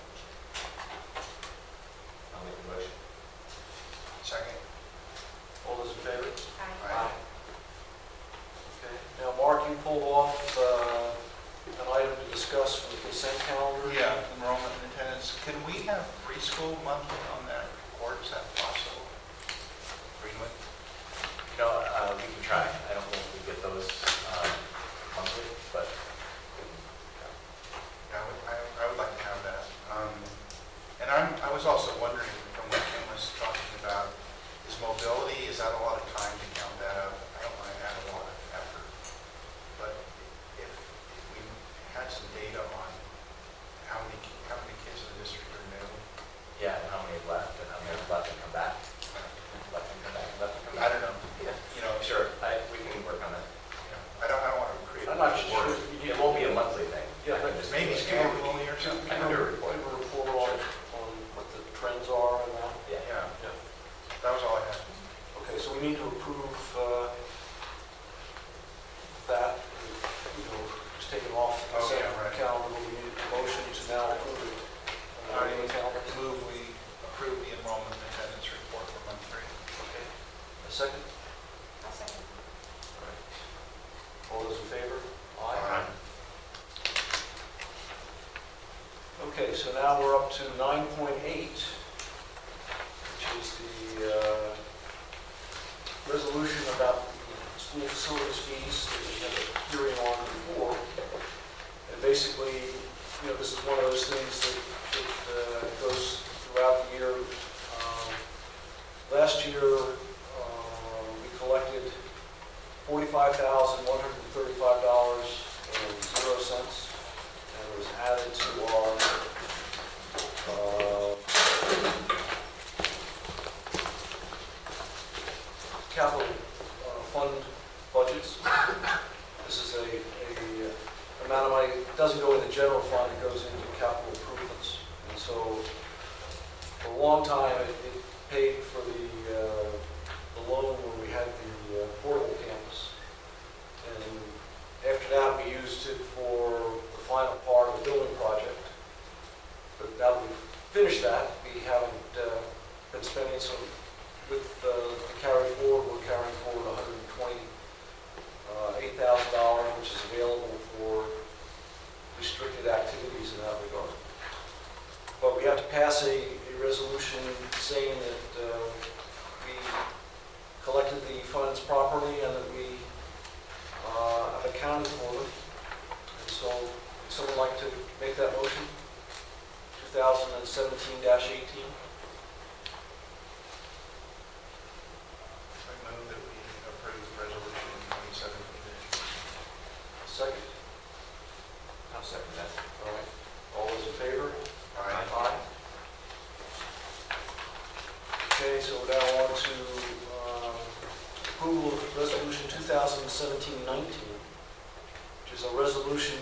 I'll make the motion. Second? All those in favor? Aye. Okay, now Mark, you pulled off an item to discuss from the consent calendar? Yeah, enrollment and attendance. Can we have preschool monthly on that report? Is that possible? Greenwood? You know, we can try. I don't know if we get those monthly, but Yeah, I would like to have that. And I was also wondering, from what Kim was talking about, is mobility, is that a lot of time to count that up? I don't want to add a lot of effort. But if we had some data on how many kids in the district are new, yeah, and how many of the Oh, consent yeah, right. calendar, but we need a motion to now approve it. I The calendar. move we approve the enrollment and attendance report for month 3. Okay. A second? I'll second. All those in favor? Aye. Okay, so now we're up to 9.8, which is the resolution about the school facilities fees that we had a hearing on before. And basically, you know, this is one of those things that goes throughout the year. Last year, we collected $45,135.00, and it was added to our capital fund budgets. This is a amount of money, it doesn't go in the general fund, it goes into capital improvements. And so, for a long time, it paid for the loan when we had the portable campus. And after that, we used it for the final part of the building project. But now that we've finished that, we haven't been spending some, with the carry forward, we're carrying forward $128,000, which is available for restricted activities in that regard. But we have to pass a resolution saying that we collected the funds properly and that we have accounted for them. And so, would someone like to make that motion? 2017-18? I move that we approve resolution 2017. Second? I'll second that. All right. All those in favor? Aye. Okay, so we're now on to approval of resolution 2017-19, which is a resolution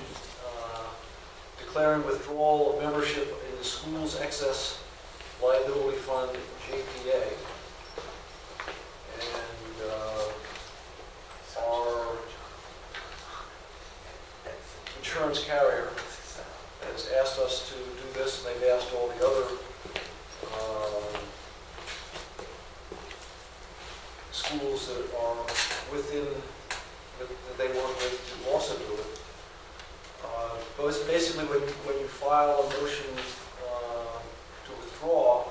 declaring withdrawal of membership in the school's excess liability fund, JPA. And our insurance carrier has asked us to do this, and they've asked all the other schools that are within, that they work with to also do it. But it's basically when you file a motion to withdraw,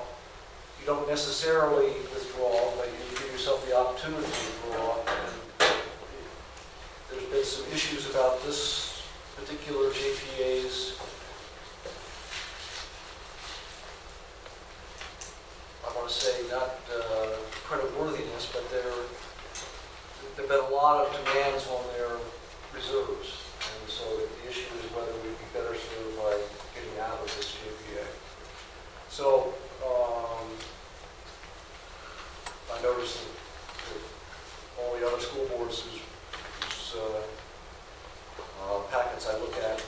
you don't necessarily withdraw, but you give yourself the opportunity to withdraw. And there's been some issues about this particular JPA's, I want to say, not creditworthiness, but there've been a lot of demands on their reserves. And so the issue is whether we'd be better served by getting out of this JPA. So I noticed that all the other school boards whose packets I look at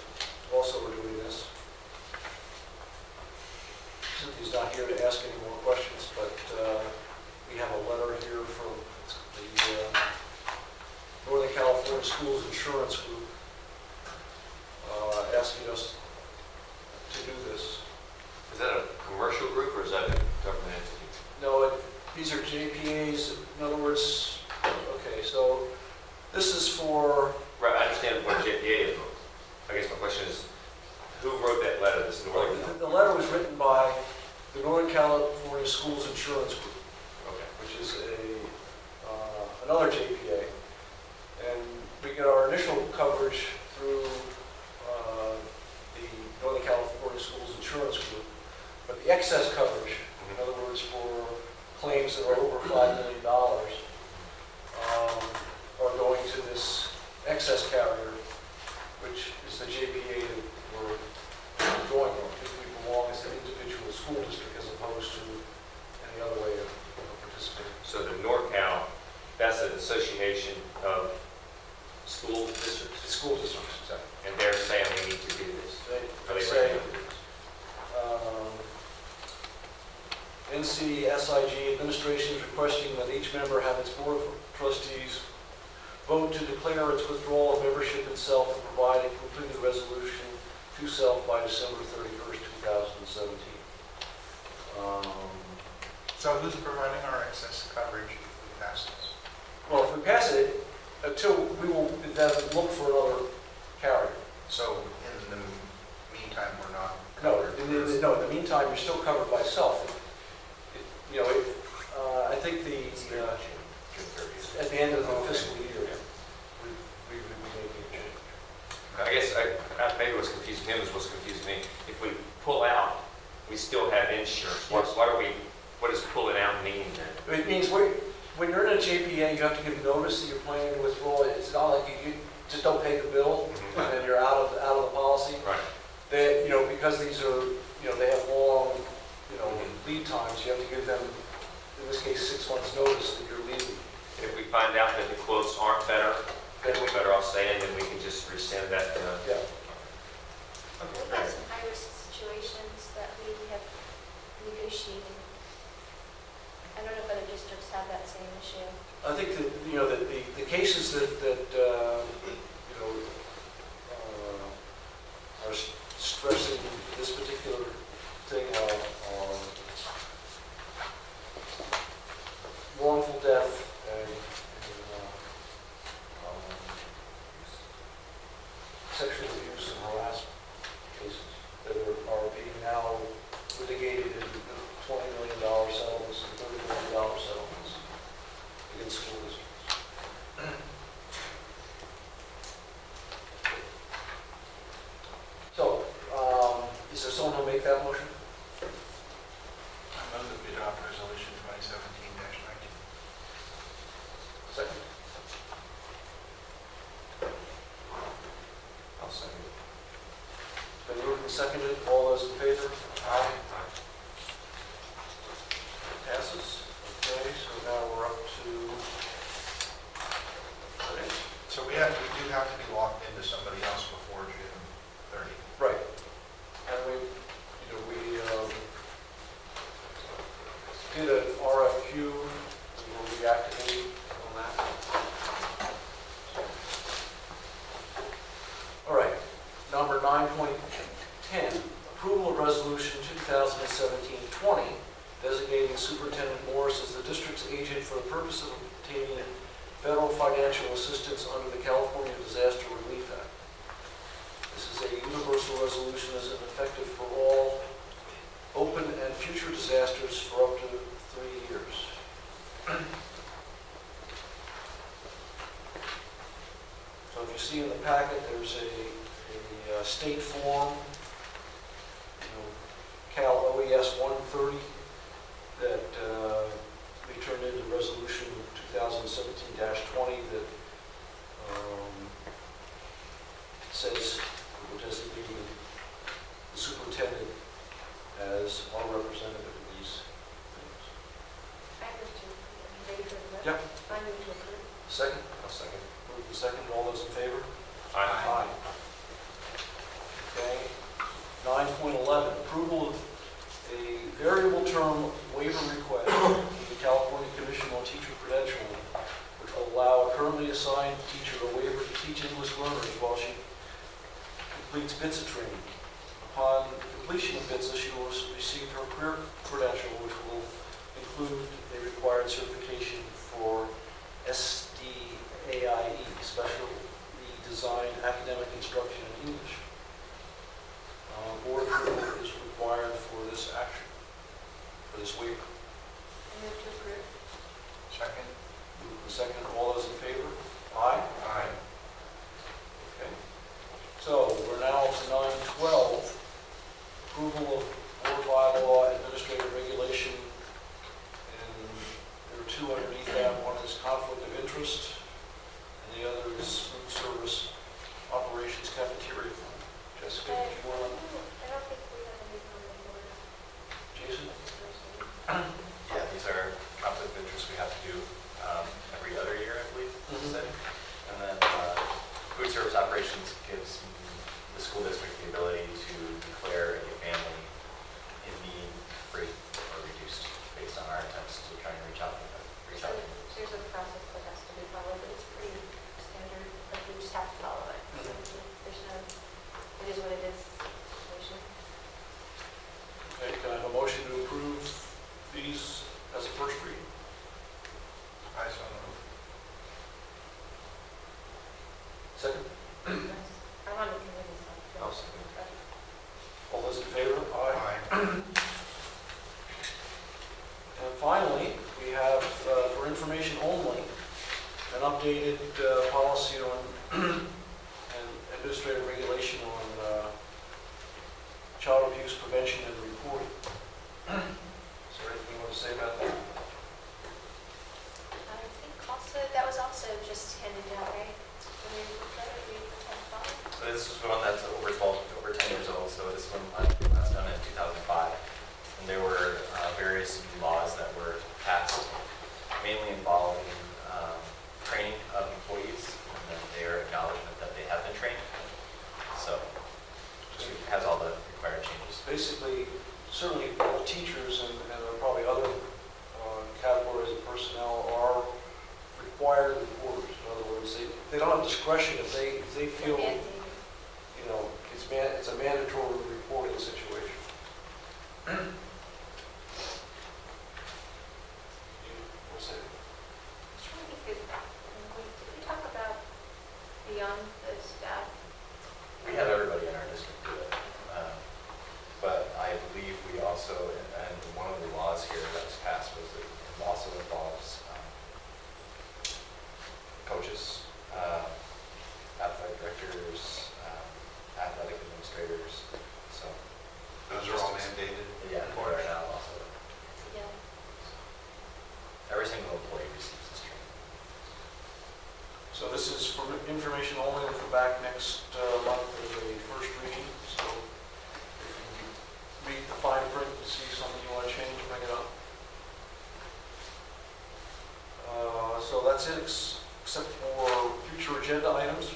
also are doing this. Cynthia's not here to ask any more questions, but we have a letter here from the Northern California Schools Insurance Group asking us to do this. Is that a commercial group or is that a government entity? No, these are JPAs. In other words, okay, so this is for, Right, I understand what JPA is. I guess my question is, who wrote that letter? This is the letter was written by the Northern California Schools Insurance Group, Okay. which is another JPA. And we get our initial coverage through the Northern California Schools Insurance Group. But the excess coverage, in other words, for claims that are over $5 million, are going to this excess carrier, which is the JPA that we're going on. We belong as an individual school district as opposed to any other way of participating. So the NorCal, that's an association of school districts, The school districts, and they're saying we need to do this. they Are they say, ready to do this? NCSIG administration is requesting that each member have its board of trustees vote to declare its withdrawal of membership itself and provide a completed resolution to self by December 31st, 2017. So who's providing our excess coverage if we pass this? Well, if we pass it, until we will then look for another carrier. So in the meantime, we're not No, covered? in the meantime, you're still covered by self. You know, I think June 30th. at the end of the fiscal year, we would be making a change. I guess maybe what's confusing him is what's confusing me. If we pull out, we still have insurance. What does pulling out mean then? It means when you're in a JPA, you have to give notice that you're planning to withdraw. It's not like you just don't pay the bill and then you're out of the policy. Right. That, you know, because these are, you know, they have long, you know, lead times, you have to give them, in this case, 6 months notice that you're leaving. If we find out that the quotes aren't better, then we're better off saying, then we can just rescind that. Yeah. We've got some high-risk situations that we have negotiated. I don't know if other districts have that same issue. I think that, you know, that the cases that you know, are stressing this particular thing are wrongful death and sexual abuse and harassment cases that are being now litigated in $20 million settlements and $30 million settlements against school districts. So, is there someone who will make that motion? I move that we adopt resolution 2017-19. Second? I'll second it. Been moved and seconded. All those in favor? Aye. Passes. Okay, so now we're up to, So we do have to be locked into somebody else before June 30. right. And we, you know, we did an RFQ, we will reactivate on that. All right, number 9.10, approval of resolution 2017-20, designating Superintendent Morris as the district's agent for the purpose of obtaining federal financial assistance under the California Disaster Relief Act. This is a universal resolution that is effective for all open and future disasters for up to 3 years. So if you see in the packet, there's a state form, you know, Cal OES 130, that we turned into resolution 2017-20 that says we're designating the superintendent as our representative in these things. I move to, are you ready for the vote? Yep. I move to approve. Second? I'll second. Moved and seconded. All those in favor? Aye. Okay. 9.11, approval of a variable term waiver request from the California Commission on Teacher Credentialing, which will allow a currently assigned teacher a waiver to teach English learners while she completes BITSA training. Upon completion of BITSA, she will receive her career credential, which will include a required certification for SDAIE, Specially Designed Academic Instruction in English. Board approval is required for this action, for this waiver. I move to approve. Second? Moved and seconded. All those in favor? Aye. Aye. Okay. So we're now to 9.12, approval of board bylaw administrative regulation. And there are two underneath that. One is conflict of interest, and the other is food service operations cafeteria fund. Jessica, did you want to? I don't think we have any comment on Jason? Yeah, these are conflict of interest we have to do every other year, I believe. Mhm. And then food service operations gives the school district the ability to declare a family in need free or reduced based on our attempts to try and reach out to them. There's a process that has to be followed, but it's pretty abuse prevention and reporting. Is there anything you want to say about that? I think also, that was also just handed down, right? When we looked at it, we had thought. So this is one that's over 10 years old, so this one was done in 2005. And there were various laws that were passed, mainly involving training of employees, and then their acknowledgement that they have been trained. So it has all the required changes. Basically, certainly all teachers and there are probably other categories of personnel are required reporters. In other words, they don't have discretion if they feel, Mandated. you know, it's a mandatory reporting situation. We'll say. I'm trying to think, did we talk about beyond the staff? We have everybody in our district do it. But I believe we also, and one of the laws here that was passed was it also involves coaches, athletic directors, athletic administrators. So Those are all mandated? yeah, they are now also. Yeah. Every single employee receives this training. So this is for information only. We'll come back next month as a first reading. So if you read the fine print and see something you want to change, bring it up. So that's it, except for future agenda items.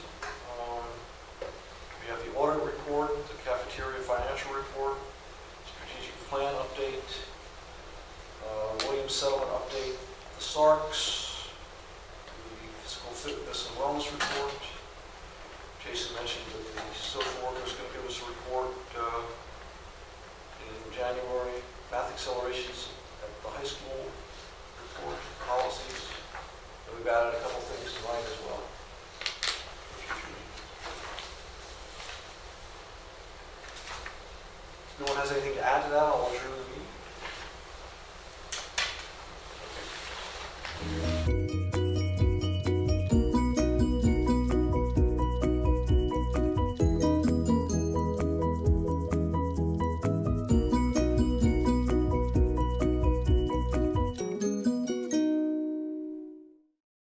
We have the audit report, the cafeteria financial report, strategic plan update, Williams settlement update, the SARCs, the physical fitness and wellness report. Jason mentioned that the social worker is going to give us a report in January. Math accelerations at the high school report, policies. And we've added a couple things tonight as well. If no one has anything to add to that, I'll adjourn the meeting. Okay.